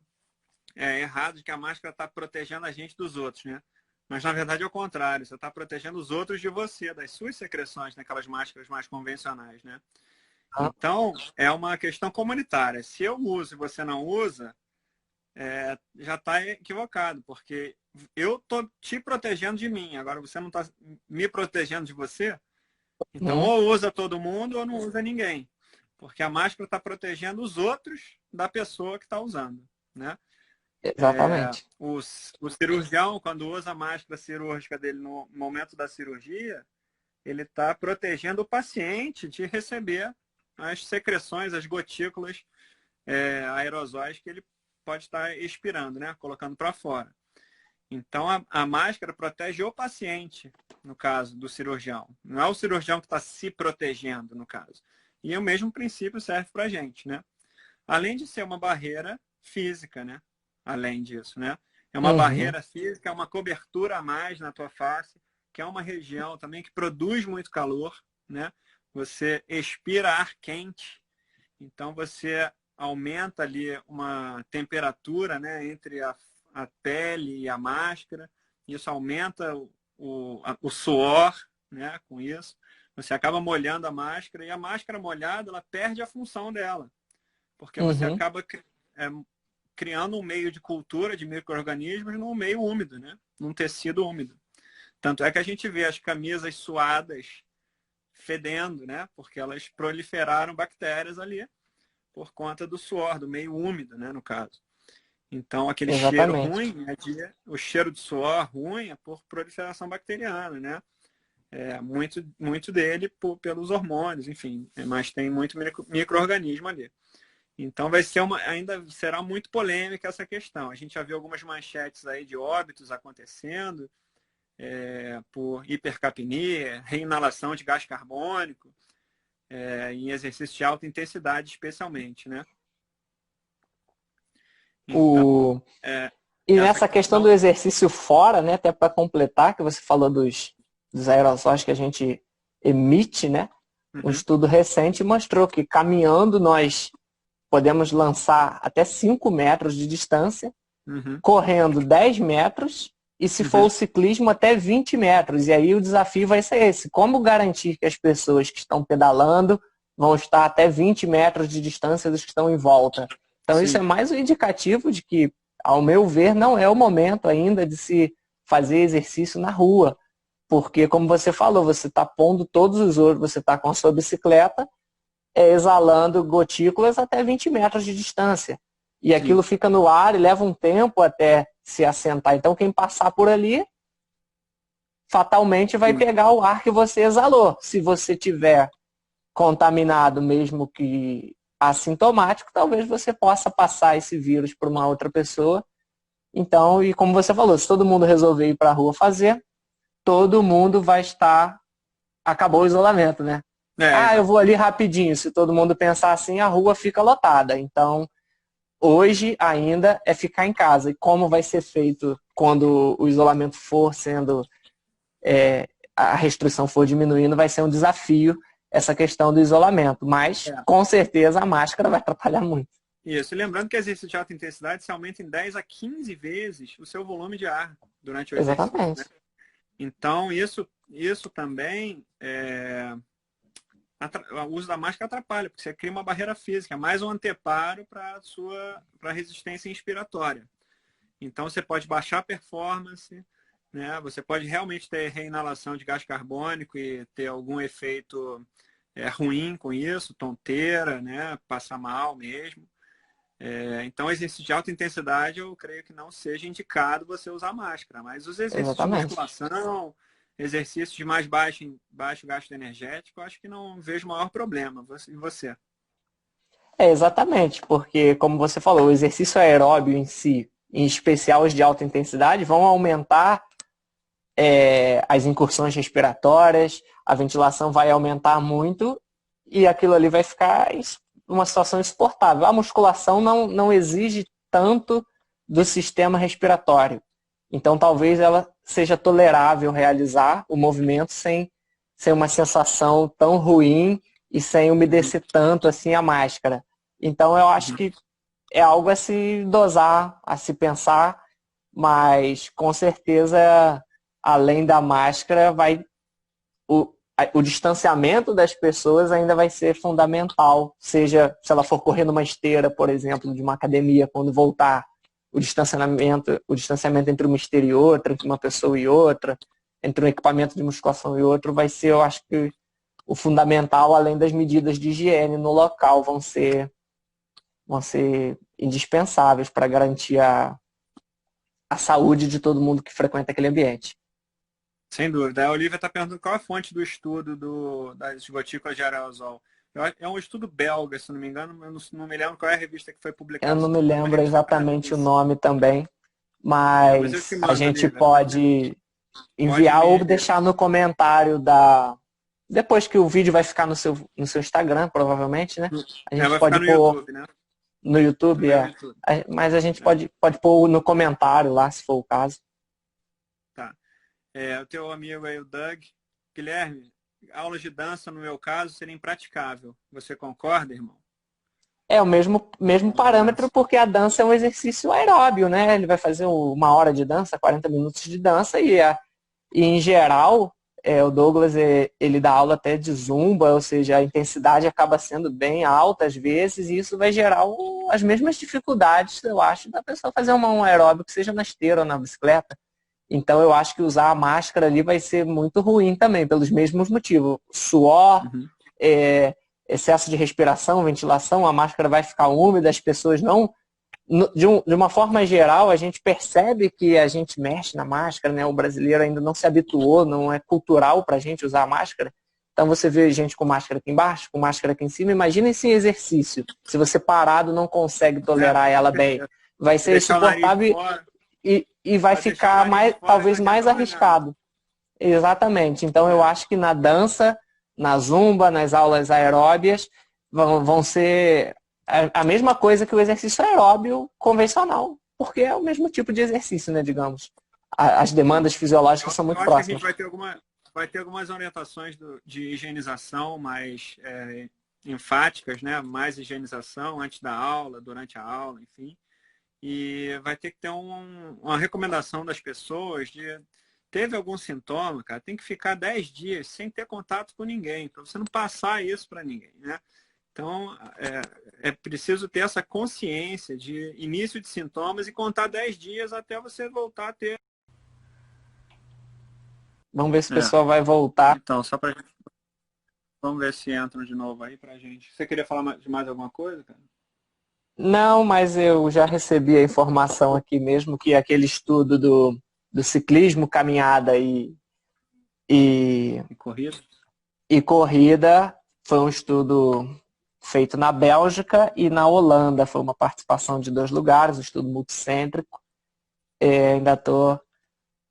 errado de que a máscara está protegendo a gente dos outros, né? Mas na verdade é o contrário. Você está protegendo os outros de você, das suas secreções naquelas máscaras mais convencionais, né? Então, é uma questão comunitária. Se eu uso e você não usa, já está equivocado, porque eu estou te protegendo de mim. Agora você não está me protegendo de você. Então, Hum, ou usa todo mundo ou não usa ninguém. Porque a máscara está protegendo os outros da pessoa que está usando, né? exatamente. O cirurgião, quando usa a máscara cirúrgica dele no momento da cirurgia, ele está protegendo o paciente de receber as secreções, as gotículas aerosóis que ele pode estar expirando, né? Colocando para fora. Então, a máscara protege o paciente, no caso do cirurgião. Não é o cirurgião que está se protegendo, no caso. E o mesmo princípio serve para a gente, né? Além de ser uma barreira física, né? Além disso, né? É uma Uhum, barreira física, é uma cobertura a mais na tua face, que é uma região também que produz muito calor, né? Você expira ar quente, então você aumenta ali uma temperatura, né, entre a pele e a máscara. Isso aumenta o suor, né, com isso. Você acaba molhando a máscara e a máscara molhada ela perde a função dela, porque você uhum, acaba criando um meio de cultura de micro-organismos num meio úmido, né, num tecido úmido. Tanto é que a gente vê as camisas suadas fedendo, né, porque elas proliferaram bactérias ali por conta do suor, do meio úmido, né, no caso. Então, aquele cheiro exatamente. ruim, o cheiro de suor ruim é por proliferação bacteriana, né? Muito dele pelos hormônios, enfim, mas tem muito micro-organismo ali. Então, ainda será muito polêmica essa questão. A gente já viu algumas manchetes aí de óbitos acontecendo por hipercapnia, reinalação de gás carbônico, em exercício de alta intensidade, especialmente, né? Então, O... é, E essa nessa questão do questão. exercício fora, né, até para completar, que você falou dos aerossóis que a gente emite, né? Um Uhum, estudo recente mostrou que caminhando nós podemos lançar até 5 metros de distância, uhum, correndo 10 metros e se for o uhum. ciclismo até 20 metros. E aí o desafio vai ser esse. Como garantir que as pessoas que estão pedalando vão estar até 20 metros de distância dos que estão em volta? Então isso é Sim, mais um indicativo de que, ao meu ver, não é o momento ainda de se fazer exercício na rua. Porque, como você falou, você está pondo todos os outros, você está com a sua bicicleta, exalando gotículas até 20 metros de distância. E aquilo sim, fica no ar e leva um tempo até se assentar. Então, quem passar por ali, fatalmente vai sim. pegar o ar que você exalou. Se você tiver contaminado, mesmo que assintomático, talvez você possa passar esse vírus para uma outra pessoa. Então, e como você falou, se todo mundo resolver ir para a rua fazer, todo mundo vai estar. Acabou o isolamento, né? Ah, eu Exato. vou ali rapidinho. Se todo mundo pensar assim, a rua fica lotada. Então, hoje ainda é ficar em casa. E como vai ser feito quando o isolamento for sendo, a restrição for diminuindo, vai ser um desafio essa questão do isolamento. Mas, com certeza, a máscara vai atrapalhar muito. Isso. E lembrando que exercício de alta intensidade se aumenta em 10 a 15 vezes o seu volume de ar durante o exercício. Exatamente. Né? Então, isso também, o uso da máscara atrapalha, porque você cria uma barreira física, é mais um anteparo para a resistência inspiratória. Então, você pode baixar a performance, né? Você pode realmente ter reinalação de gás carbônico e ter algum efeito ruim com isso, tonteira, né? Passar mal mesmo. Então, exercício de alta intensidade, eu creio que não seja indicado você usar máscara, mas os exercícios de musculação, exercícios de mais baixo gasto energético, eu acho que não vejo maior problema. E você? Exatamente, porque, como você falou, o exercício aeróbio em si, em especial os de alta intensidade, vão aumentar as incursões respiratórias, a ventilação vai aumentar muito e aquilo ali vai ficar uma situação insuportável. A musculação não exige tanto do sistema respiratório. Então, talvez ela seja tolerável realizar o movimento sem uma sensação tão ruim e sem umedecer tanto assim a máscara. Então, eu acho que é algo a se dosar, a se pensar, mas com certeza, além da máscara, o distanciamento das pessoas ainda vai ser fundamental, seja se ela for correr numa esteira, por exemplo, de uma academia, quando voltar, o distanciamento entre uma esteira e outra, entre uma pessoa e outra, entre um equipamento de musculação e outro, vai ser, eu acho que, o fundamental, além das medidas de higiene no local, vão ser indispensáveis para garantir a saúde de todo mundo que frequenta aquele ambiente. Sem dúvida. A Olivia está perguntando qual a fonte do estudo das gotículas de aerosol. É um estudo belga, se não me engano, eu não me lembro qual é a revista que foi publicada. Eu não me lembro exatamente o nome também, mas a gente pode enviar ou deixar no comentário depois que o vídeo vai ficar no seu Instagram, provavelmente, né? A gente pode pôr no YouTube, né? No YouTube, YouTube. Mas a gente pode pôr no comentário lá, se for o caso. Tá. O teu amigo aí, o Doug. Guilherme, aulas de dança, no meu caso, seria impraticável. Você concorda, irmão? É o mesmo parâmetro, porque a dança é um exercício aeróbio, né? Ele vai fazer 1 hora de dança, 40 minutos de dança, e em geral, o Douglas, ele dá aula até de zumba, ou seja, a intensidade acaba sendo bem alta às vezes, e isso vai gerar as mesmas dificuldades, eu acho, da pessoa fazer um aeróbico, seja na esteira ou na bicicleta. Então, eu acho que usar a máscara ali vai ser muito ruim também, pelos mesmos motivos. Suor, excesso de respiração, ventilação, a máscara vai ficar úmida, as pessoas não... De uma forma geral, a gente percebe que a gente mexe na máscara, né? O brasileiro ainda não se habituou, não é cultural para a gente usar a máscara. Então você vê gente com máscara aqui embaixo, com máscara aqui em cima. Imagina esse exercício. Se você parado não consegue tolerar ela bem, vai ser insuportável e vai ficar talvez mais arriscado. Exatamente. Então eu acho que na dança, na zumba, nas aulas aeróbias, vão ser a mesma coisa que o exercício aeróbio convencional, porque é o mesmo tipo de exercício, né, digamos. As demandas fisiológicas são muito próximas. A gente vai ter algumas orientações de higienização mais enfáticas, né? Mais higienização antes da aula, durante a aula, enfim. E vai ter que ter uma recomendação das pessoas teve algum sintoma, cara, tem que ficar 10 dias sem ter contato com ninguém, para você não passar isso para ninguém, né? Então, é preciso ter essa consciência de início de sintomas e contar 10 dias até você voltar a ter. Vamos ver se o pessoal vai voltar. Então, só pra gente... Vamos ver se entram de novo aí pra gente. Você queria falar de mais alguma coisa, cara? Não, mas eu já recebi a informação aqui mesmo que aquele estudo do ciclismo, caminhada e corrida foi um estudo feito na Bélgica e na Holanda. Foi uma participação de 2 lugares, um estudo multicêntrico. Ainda estou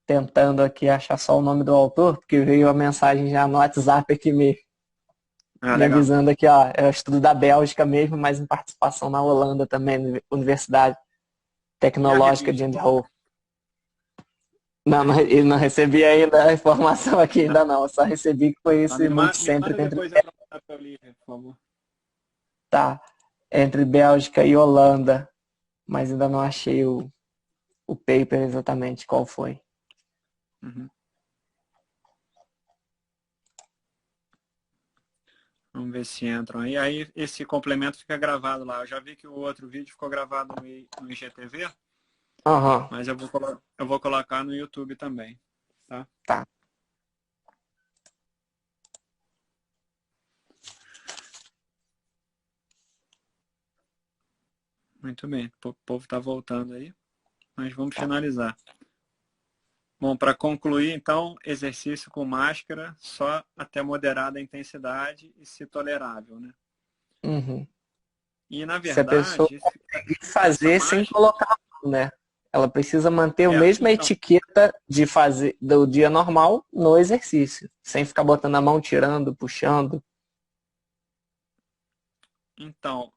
tentando aqui achar só o nome do autor, porque veio a mensagem já no WhatsApp aqui Ah, Me legal. avisando aqui, ó, é o estudo da Bélgica mesmo, mas em participação na Holanda também, Universidade E a Tecnológica de revista? Eindhoven. E Não, a ele não revista? recebi ainda a informação aqui, Não? ainda não. Eu só recebi que foi Tá, esse me multicentro manda que entre, depois a pra eu ler, por favor. tá, entre Bélgica e Holanda, mas ainda não achei o paper exatamente qual foi. Uhum. Vamos ver se entram aí. Aí esse complemento fica gravado lá. Eu já vi que o outro vídeo ficou gravado no IGTV, Aham, mas eu vou colocar no YouTube também, tá? tá. Muito bem. O povo está voltando aí, mas vamos Tá. finalizar. Bom, para concluir, então, exercício com máscara só até moderada intensidade e se tolerável, né? Uhum. E, na Se a pessoa verdade, essa fazer sem máscara... colocar a mão, né? Ela precisa manter a É, mesma então, etiqueta de fazer do dia normal no exercício, sem ficar botando a mão, tirando, puxando. então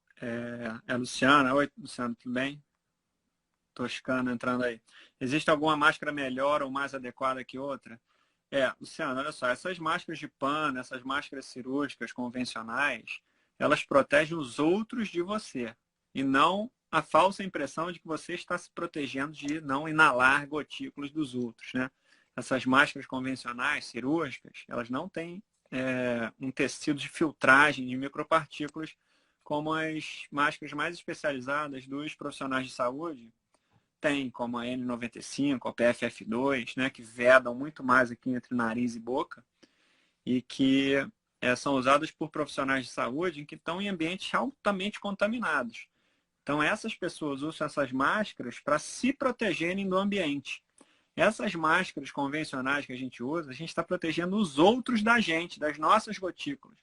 é Luciana. Oi, Luciana, tudo bem? Toscana entrando aí. Existe alguma máscara melhor ou mais adequada que outra? Luciano, olha só, essas máscaras de pano, essas máscaras cirúrgicas convencionais, elas protegem os outros de você e não a falsa impressão de que você está se protegendo de não inalar gotículas dos outros, né? Essas máscaras convencionais, cirúrgicas, elas não têm um tecido de filtragem de micropartículas como as máscaras mais especializadas dos profissionais de saúde tem, como a N95, a PFF2, né, que vedam muito mais aqui entre nariz e boca e que são usadas por profissionais de saúde que estão em ambientes altamente contaminados. Então, essas pessoas usam essas máscaras para se protegerem do ambiente. Essas máscaras convencionais que a gente usa, a gente está protegendo os outros da gente, das nossas gotículas.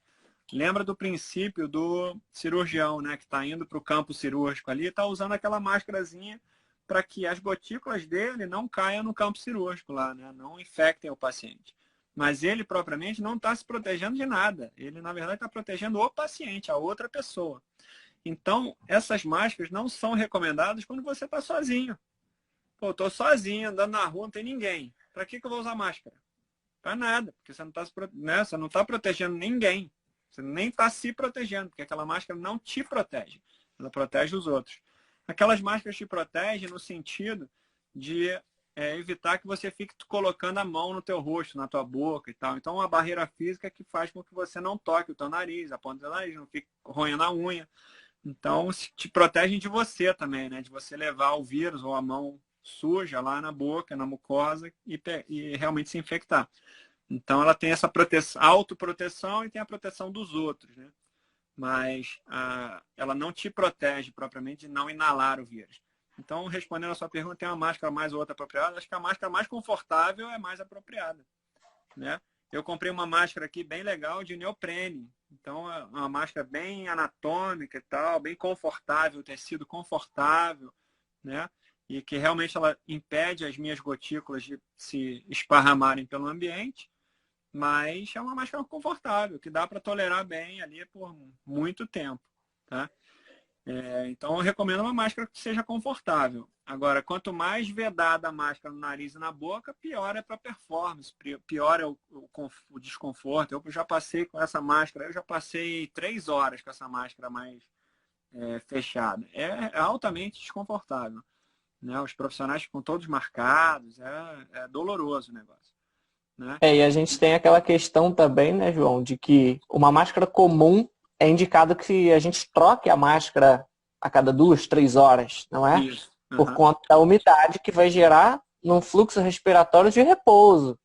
Lembra do princípio do cirurgião, né, que está indo para o campo cirúrgico ali, está usando aquela máscarazinha para que as gotículas dele não caiam no campo cirúrgico lá, né, não infectem o paciente. Mas ele propriamente não está se protegendo de nada. Ele, na verdade, está protegendo o paciente, a outra pessoa. Então, essas máscaras não são recomendadas quando você está sozinho. Pô, estou sozinho, andando na rua, não tem ninguém. Para que eu vou usar máscara? Para nada, porque você não está né, você não tá protegendo ninguém. Você nem está se protegendo, porque aquela máscara não te protege. Ela protege os outros. Aquelas máscaras te protegem no sentido de evitar que você fique colocando a mão no teu rosto, na tua boca e tal. Então, uma barreira física que faz com que você não toque o teu nariz, a ponta do teu nariz, não fique roendo a unha. Então, te protegem de você também, né? De você levar o vírus ou a mão suja lá na boca, na mucosa e realmente se infectar. Então, ela tem essa proteção, autoproteção e tem a proteção dos outros, né? Mas ela não te protege propriamente de não inalar o vírus. Então, respondendo a sua pergunta, tem uma máscara mais ou outra apropriada? Acho que a máscara mais confortável é mais apropriada, né? Eu comprei uma máscara aqui bem legal de neoprene. Então, é uma máscara bem anatômica e tal, bem confortável, tecido confortável, né? E que realmente ela impede as minhas gotículas de se esparramarem pelo ambiente, mas é uma máscara confortável, que dá para tolerar bem ali por muito tempo, tá? Então, eu recomendo uma máscara que seja confortável. Agora, quanto mais vedada a máscara no nariz e na boca, pior é para a performance, pior é o desconforto. Eu já passei com essa máscara, eu já passei 3 horas com essa máscara mais fechada. É altamente desconfortável, né? Os profissionais ficam todos marcados, é doloroso o negócio, né? E a gente tem aquela questão também, né, João, de que uma máscara comum é indicado que a gente troque a máscara a cada 2, 3 horas, não é? Isso. Por Uhum. conta da umidade que vai gerar num fluxo respiratório de repouso.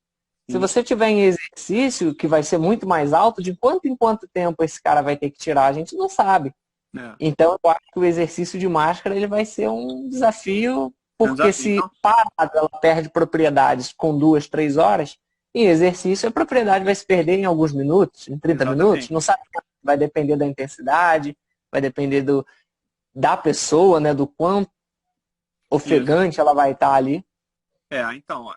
Se Isso. você tiver em exercício, que vai ser muito mais alto, de quanto em quanto tempo esse cara vai ter que tirar, a gente não sabe. É. Então, eu acho que o exercício de máscara ele vai ser um desafio, É um porque desafio. se Então, parada ela perde propriedades com 2, 3 horas, em exercício a propriedade vai se perder em alguns minutos, em 30 minutos, exatamente. não sabe, vai depender da intensidade, vai depender da pessoa, né, do quão Isso. ofegante ela vai estar ali. Então,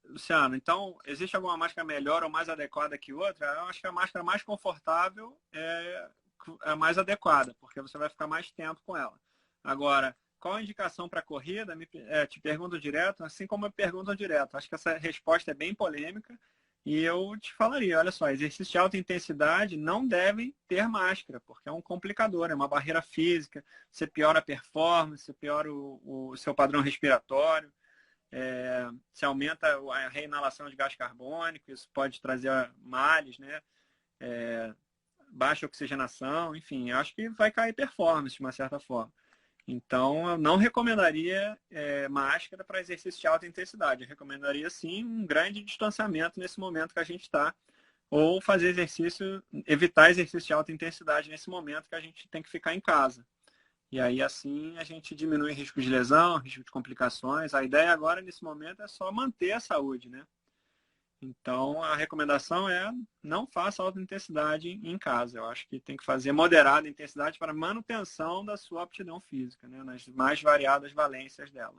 Luciano, então, existe alguma máscara melhor ou mais adequada que outra? Eu acho que a máscara mais confortável é a mais adequada, porque você vai ficar mais tempo com ela. Agora, qual a indicação para a corrida? Te pergunto direto, assim como me perguntam direto. Acho que essa resposta é bem polêmica e eu te falaria, olha só, exercícios de alta intensidade não devem ter máscara, porque é um complicador, é uma barreira física, você piora a performance, você piora o seu padrão respiratório. Se aumenta a reinalação de gás carbônico, isso pode trazer males, né? Baixa oxigenação, enfim, acho que vai cair performance de uma certa forma. Então, eu não recomendaria máscara para exercício de alta intensidade. Eu recomendaria, sim, um grande distanciamento nesse momento que a gente está, ou fazer exercício, evitar exercício de alta intensidade nesse momento que a gente tem que ficar em casa. E aí, assim, a gente diminui o risco de lesão, risco de complicações. A ideia agora, nesse momento, é só manter a saúde, né? Então, a recomendação é não faça alta intensidade em casa. Eu acho que tem que fazer moderada intensidade para manutenção da sua aptidão física, né? Nas mais variadas valências dela.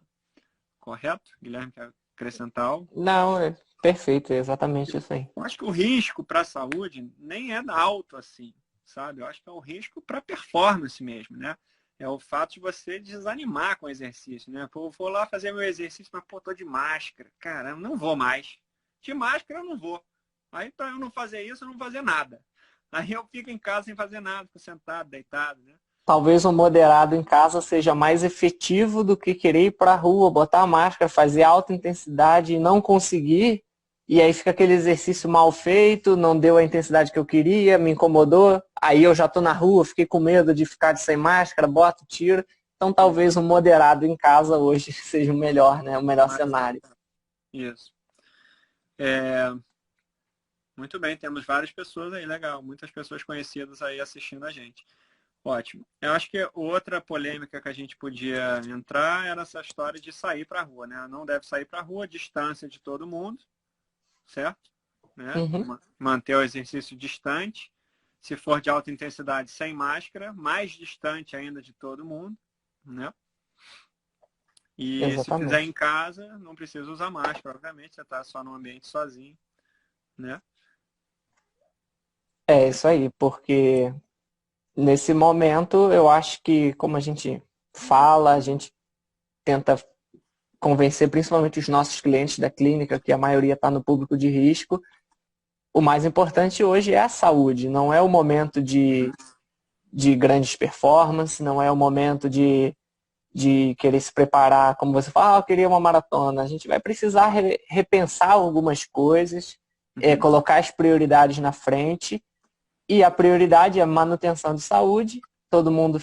Correto? Guilherme, quer acrescentar algo? Não, é perfeito, é exatamente isso aí. Eu acho que o risco para a saúde nem é alto assim, sabe? Eu acho que é um risco para performance mesmo, né? É o fato de você desanimar com o exercício, né? Pô, eu vou lá fazer meu exercício, mas pô, tô de máscara. Cara, eu não vou mais. De máscara eu não vou. Aí para eu não fazer isso, eu não vou fazer nada. Aí eu fico em casa sem fazer nada, fico sentado, deitado, né? Talvez um moderado em casa seja mais efetivo do que querer ir para a rua, botar a máscara, fazer alta intensidade e não conseguir. E aí fica aquele exercício mal feito, não deu a intensidade que eu queria, me incomodou. Aí eu já estou na rua, fiquei com medo de ficar sem máscara, boto, tiro. Então talvez um moderado em casa hoje seja o melhor, né? O melhor cenário. Isso. Muito bem, temos várias pessoas aí, legal. Muitas pessoas conhecidas aí assistindo a gente. Ótimo. Eu acho que outra polêmica que a gente podia entrar era essa história de sair para a rua, né? Não deve sair para a rua, distância de todo mundo, certo? Né? Uhum. Manter o exercício distante. Se for de alta intensidade, sem máscara, mais distante ainda de todo mundo, né? E se fizer Exatamente. em casa, não precisa usar máscara, obviamente, você está só no ambiente sozinho, né? É isso aí, porque nesse momento eu acho que, como a gente fala, a gente tenta convencer principalmente os nossos clientes da clínica, que a maioria está no público de risco. O mais importante hoje é a saúde, não é o momento de grandes performances, não é o momento de querer se preparar, como você fala, eu queria uma maratona. A gente vai precisar repensar algumas coisas, colocar as prioridades na frente, e a prioridade é a manutenção de saúde, todo mundo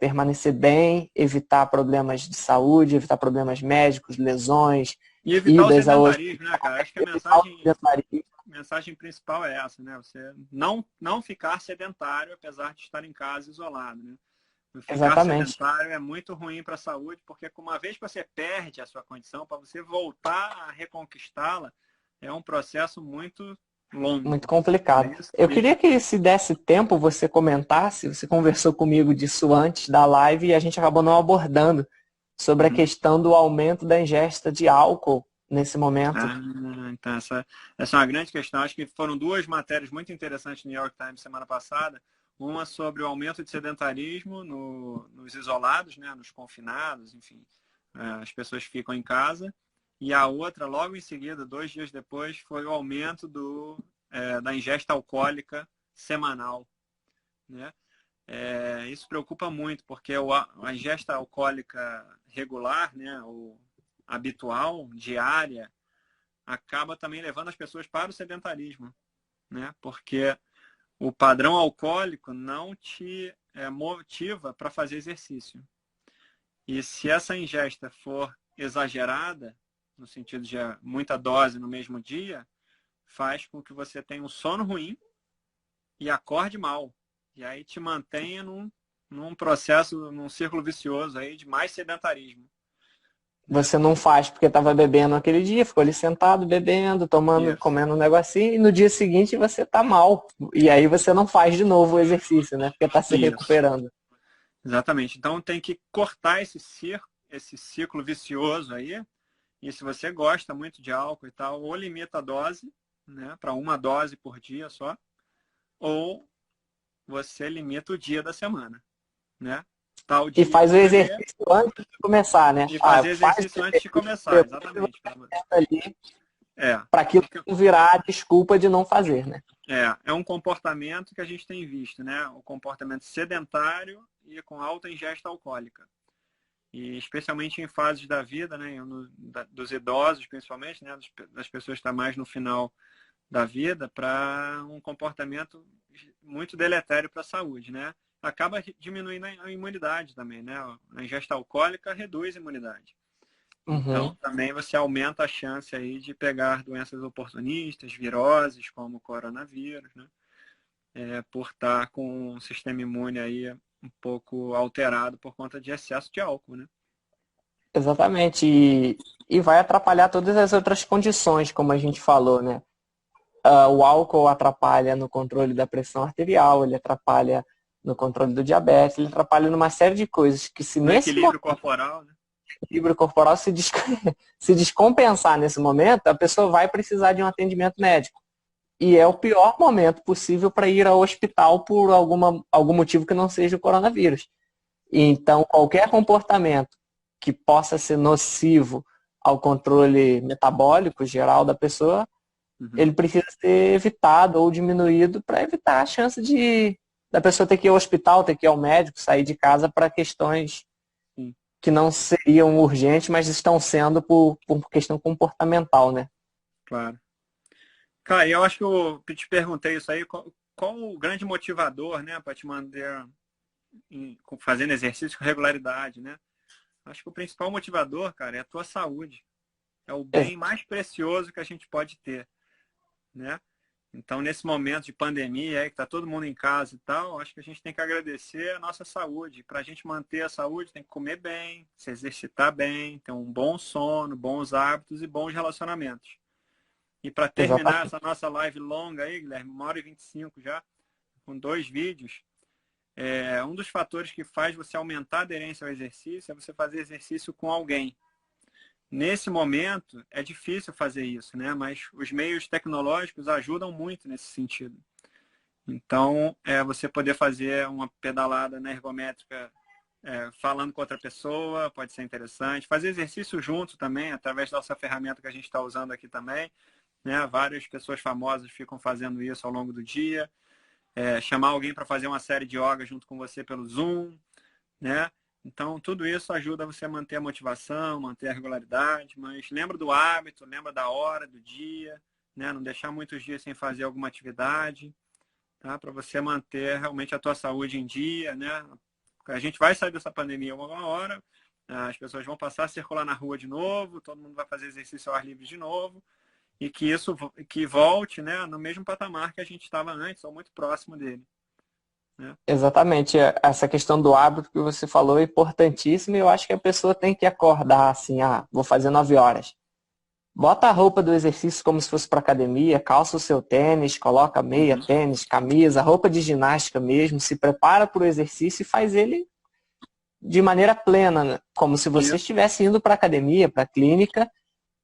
permanecer bem, evitar problemas de saúde, evitar problemas médicos, lesões, E evitar o idas a hoje. sedentarismo, né, cara? Acho que a mensagem principal é essa, né? Você não ficar sedentário, apesar de estar em casa isolado, né? Ficar Exatamente. sedentário é muito ruim para a saúde, porque uma vez que você perde a sua condição, para você voltar a reconquistá-la, é um processo muito longo. Muito complicado. Eu queria que, se desse tempo, você comentasse, você conversou comigo disso antes da live e a gente acabou não abordando sobre a questão do aumento da ingesta de álcool nesse momento. Então essa é uma grande questão. Acho que foram duas matérias muito interessantes no New York Times semana passada. Uma sobre o aumento de sedentarismo nos isolados, né, nos confinados, enfim, as pessoas ficam em casa. E a outra, logo em seguida, 2 dias depois, foi o aumento da ingesta alcoólica semanal, né? Isso preocupa muito, porque a ingesta alcoólica regular, né, ou habitual, diária, acaba também levando as pessoas para o sedentarismo, né? Porque o padrão alcoólico não te motiva para fazer exercício. E se essa ingesta for exagerada, no sentido de muita dose no mesmo dia, faz com que você tenha um sono ruim e acorde mal. E aí te mantenha num processo, num círculo vicioso aí de mais sedentarismo. Você não faz porque estava bebendo aquele dia, ficou ali sentado, bebendo, tomando, Isso. comendo um negocinho, e no dia seguinte você está mal. E aí você não faz de novo o exercício, né? Porque está se recuperando. Exatamente. Então tem que cortar esse ciclo vicioso aí E se você gosta muito de álcool e tal, ou limita a dose, né, para uma dose por dia só, ou você limita o dia da semana, né? Tal E dia faz o você beber exercício antes de começar, né? e Ah, fazer faz o exercício antes de exercício, começar, depois exatamente. ali É, para aquilo porque não virar desculpa de não fazer, né? é um comportamento que a gente tem visto, né? O comportamento sedentário e com alta ingesta alcoólica. E especialmente em fases da vida, né? Dos idosos, principalmente, né? Das pessoas que estão mais no final da vida, para um comportamento muito deletério para a saúde, né? Acaba diminuindo a imunidade também, né? A ingesta alcoólica reduz a imunidade. Uhum. Então, também você aumenta a chance aí de pegar doenças oportunistas, viroses, como o coronavírus, né? Por estar com o sistema imune aí um pouco alterado por conta de excesso de álcool, né? Exatamente. E vai atrapalhar todas as outras condições, como a gente falou, né? O álcool atrapalha no controle da pressão arterial, ele atrapalha no controle do diabetes, ele atrapalha numa série de coisas que se No nesse equilíbrio momento corporal, né? o equilíbrio corporal se descompensar nesse momento, a pessoa vai precisar de um atendimento médico. E é o pior momento possível para ir ao hospital por algum motivo que não seja o coronavírus. Então, qualquer comportamento que possa ser nocivo ao controle metabólico geral da pessoa, Uhum. ele precisa ser evitado ou diminuído para evitar a chance da pessoa ter que ir ao hospital, ter que ir ao médico, sair de casa para questões Sim, que não seriam urgentes, mas estão sendo por questão comportamental, né? claro. Cara, eu acho que eu te perguntei isso aí, qual o grande motivador, né, para te manter fazendo exercício com regularidade, né? Acho que o principal motivador, cara, é a tua saúde. É o bem mais precioso que a gente pode ter, né? Então, nesse momento de pandemia, aí, que está todo mundo em casa e tal, acho que a gente tem que agradecer a nossa saúde. Para a gente manter a saúde, tem que comer bem, se exercitar bem, ter um bom sono, bons hábitos e bons relacionamentos. E para terminar Exatamente. essa nossa live longa aí, Guilherme, 1h25 já, com 2 vídeos, um dos fatores que faz você aumentar a aderência ao exercício é você fazer exercício com alguém. Nesse momento, é difícil fazer isso, né? Mas os meios tecnológicos ajudam muito nesse sentido. Então, você poder fazer uma pedalada na ergométrica falando com outra pessoa, pode ser interessante. Fazer exercício junto também, através dessa ferramenta que a gente está usando aqui também. Né? Várias pessoas famosas ficam fazendo isso ao longo do dia. Chamar alguém para fazer uma série de yoga junto com você pelo Zoom, né? Então, tudo isso ajuda você a manter a motivação, manter a regularidade, mas lembra do hábito, lembra da hora, do dia, né? Não deixar muitos dias sem fazer alguma atividade, tá? Para você manter realmente a tua saúde em dia, né? A gente vai sair dessa pandemia uma hora, as pessoas vão passar a circular na rua de novo, todo mundo vai fazer exercício ao ar livre de novo, e que isso que volte, né, no mesmo patamar que a gente estava antes, ou muito próximo dele, né? Exatamente. Essa questão do hábito que você falou é importantíssima e eu acho que a pessoa tem que acordar assim, vou fazer 9 horas. Bota a roupa do exercício como se fosse para academia, calça o seu tênis, coloca meia, Uhum. tênis, camisa, roupa de ginástica mesmo, se prepara para o exercício e faz ele de maneira plena, né? Como se você Isso. estivesse indo para a academia, para a clínica,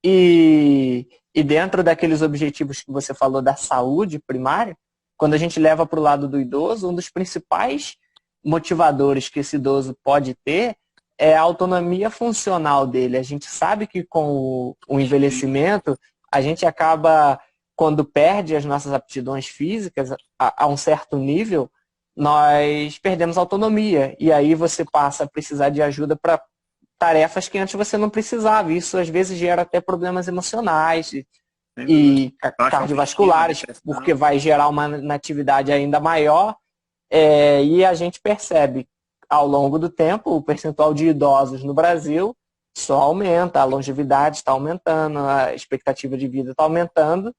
e dentro daqueles objetivos que você falou da saúde primária, quando a gente leva para o lado do idoso, um dos principais motivadores que esse idoso pode ter é a autonomia funcional dele. A gente sabe que com o envelhecimento, a gente acaba, quando perde as nossas aptidões físicas a um certo nível, nós perdemos autonomia. E aí você passa a precisar de ajuda para tarefas que antes você não precisava. Isso às vezes gera até problemas emocionais Sem dúvida. e Baixa autoestima, cardiovasculares, porque depressão. vai gerar uma natividade ainda maior. E a gente percebe ao longo do tempo o percentual de idosos no Brasil só aumenta, a longevidade está aumentando, a expectativa de vida está aumentando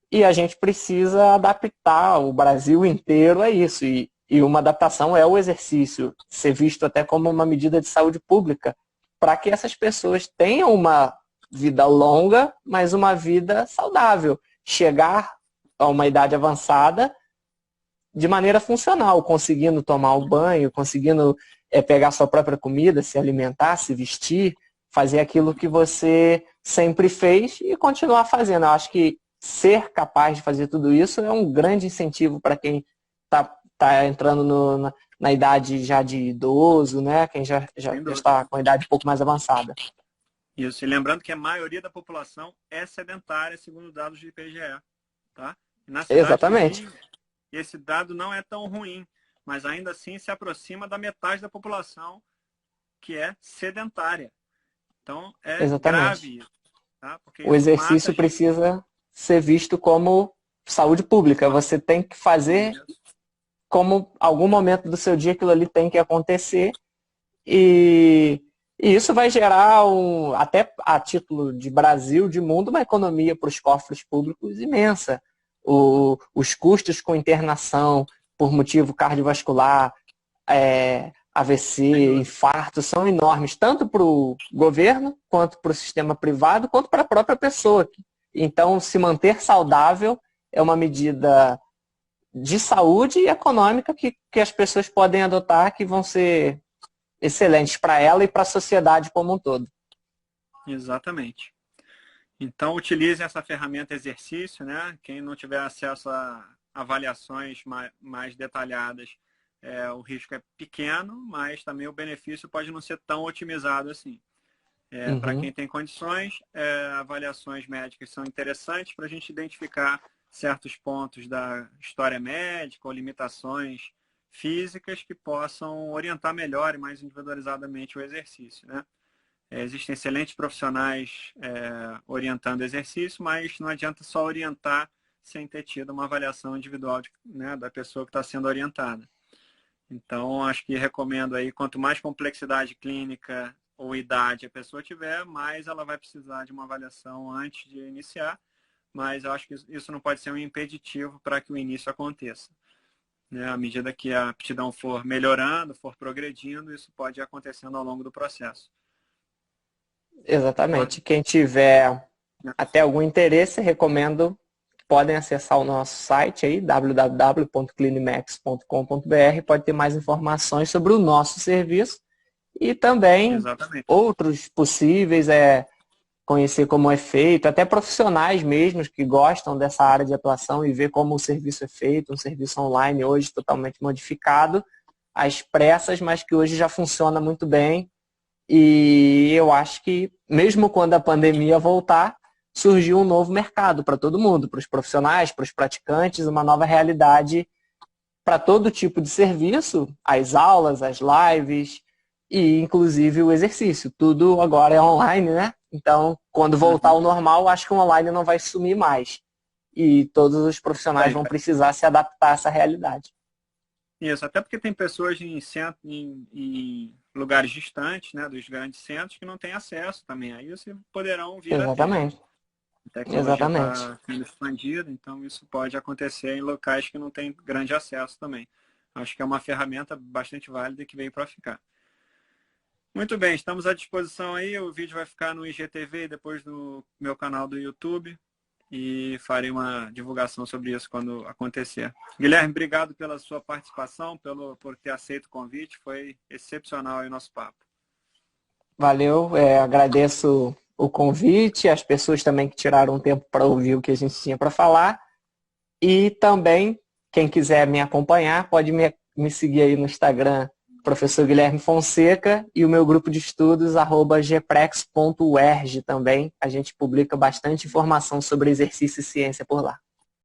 e a gente precisa adaptar o Brasil inteiro a isso. E uma adaptação é o exercício, ser visto até como uma medida de saúde pública, para que essas pessoas tenham uma vida longa, mas uma vida saudável. Chegar a uma idade avançada de maneira funcional, conseguindo tomar o banho, conseguindo pegar sua própria comida, se alimentar, se vestir, fazer aquilo que você sempre fez e continuar fazendo. Eu acho que ser capaz de fazer tudo isso é um grande incentivo para quem está entrando na idade já de idoso, né? Quem já está com a idade um pouco mais avançada. Isso, e lembrando que a maioria da população é sedentária, segundo dados do IBGE, tá? Na cidade Exatamente. do Rio, esse dado não é tão ruim, mas ainda assim se aproxima da metade da população que é sedentária. Então, é Exatamente. grave isso, tá? Porque o exercício precisa ser visto como saúde pública. Você tem que fazer como algum momento do seu dia aquilo ali tem que acontecer e isso vai gerar, até a título de Brasil, de mundo, uma economia para os cofres públicos imensa. Os custos com internação por motivo cardiovascular, AVC, infarto, são enormes, tanto para o governo, quanto para o sistema privado, quanto para a própria pessoa. Então, se manter saudável é uma medida de saúde e econômica que as pessoas podem adotar, que vão ser excelentes para ela e para a sociedade como um todo. Exatamente. Então, utilize essa ferramenta exercício, né? Quem não tiver acesso a avaliações mais detalhadas, o risco é pequeno, mas também o benefício pode não ser tão otimizado assim. Para quem tem condições, avaliações médicas são interessantes para a gente identificar certos pontos da história médica ou limitações físicas que possam orientar melhor e mais individualizadamente o exercício, né? Existem excelentes profissionais orientando exercício, mas não adianta só orientar sem ter tido uma avaliação individual né, da pessoa que está sendo orientada. Então, acho que recomendo aí, quanto mais complexidade clínica ou idade a pessoa tiver, mais ela vai precisar de uma avaliação antes de iniciar, mas eu acho que isso não pode ser um impeditivo para que o início aconteça. Né? À medida que a aptidão for melhorando, for progredindo, isso pode ir acontecendo ao longo do processo. Exatamente. Quem tiver até algum interesse, recomendo, podem acessar o nosso site aí, www.clinimax.com.br, pode ter mais informações sobre o nosso serviço e também outros possíveis, conhecer como é feito, até profissionais mesmos que gostam dessa área de atuação e ver como o serviço é feito, um serviço online hoje totalmente modificado, às pressas, mas que hoje já funciona muito bem. E eu acho que, mesmo quando a pandemia voltar, surgiu um novo mercado para todo mundo, para os profissionais, para os praticantes, uma nova realidade para todo tipo de serviço, as aulas, as lives e, inclusive, o exercício. Tudo agora é online, né? Então, quando voltar ao normal, acho que o online não vai sumir mais. E todos os profissionais vão precisar se adaptar a essa realidade. Isso, até porque tem pessoas em lugares distantes, né, dos grandes centros, que não têm acesso também. Aí vocês poderão vir Exatamente. a ter. A tecnologia está sendo expandida, então isso pode acontecer em locais que não têm grande acesso também. Acho que é uma ferramenta bastante válida que veio para ficar. Muito bem, estamos à disposição aí. O vídeo vai ficar no IGTV e depois no meu canal do YouTube. E farei uma divulgação sobre isso quando acontecer. Guilherme, obrigado pela sua participação, por ter aceito o convite. Foi excepcional aí o nosso papo. Valeu, agradeço o convite, as pessoas também que tiraram um tempo para ouvir o que a gente tinha para falar. E também, quem quiser me acompanhar, pode me seguir aí no Instagram, Professor Guilherme Fonseca, e o meu grupo de estudos, @gprex.uerj também. A gente publica bastante informação sobre exercício e ciência por lá.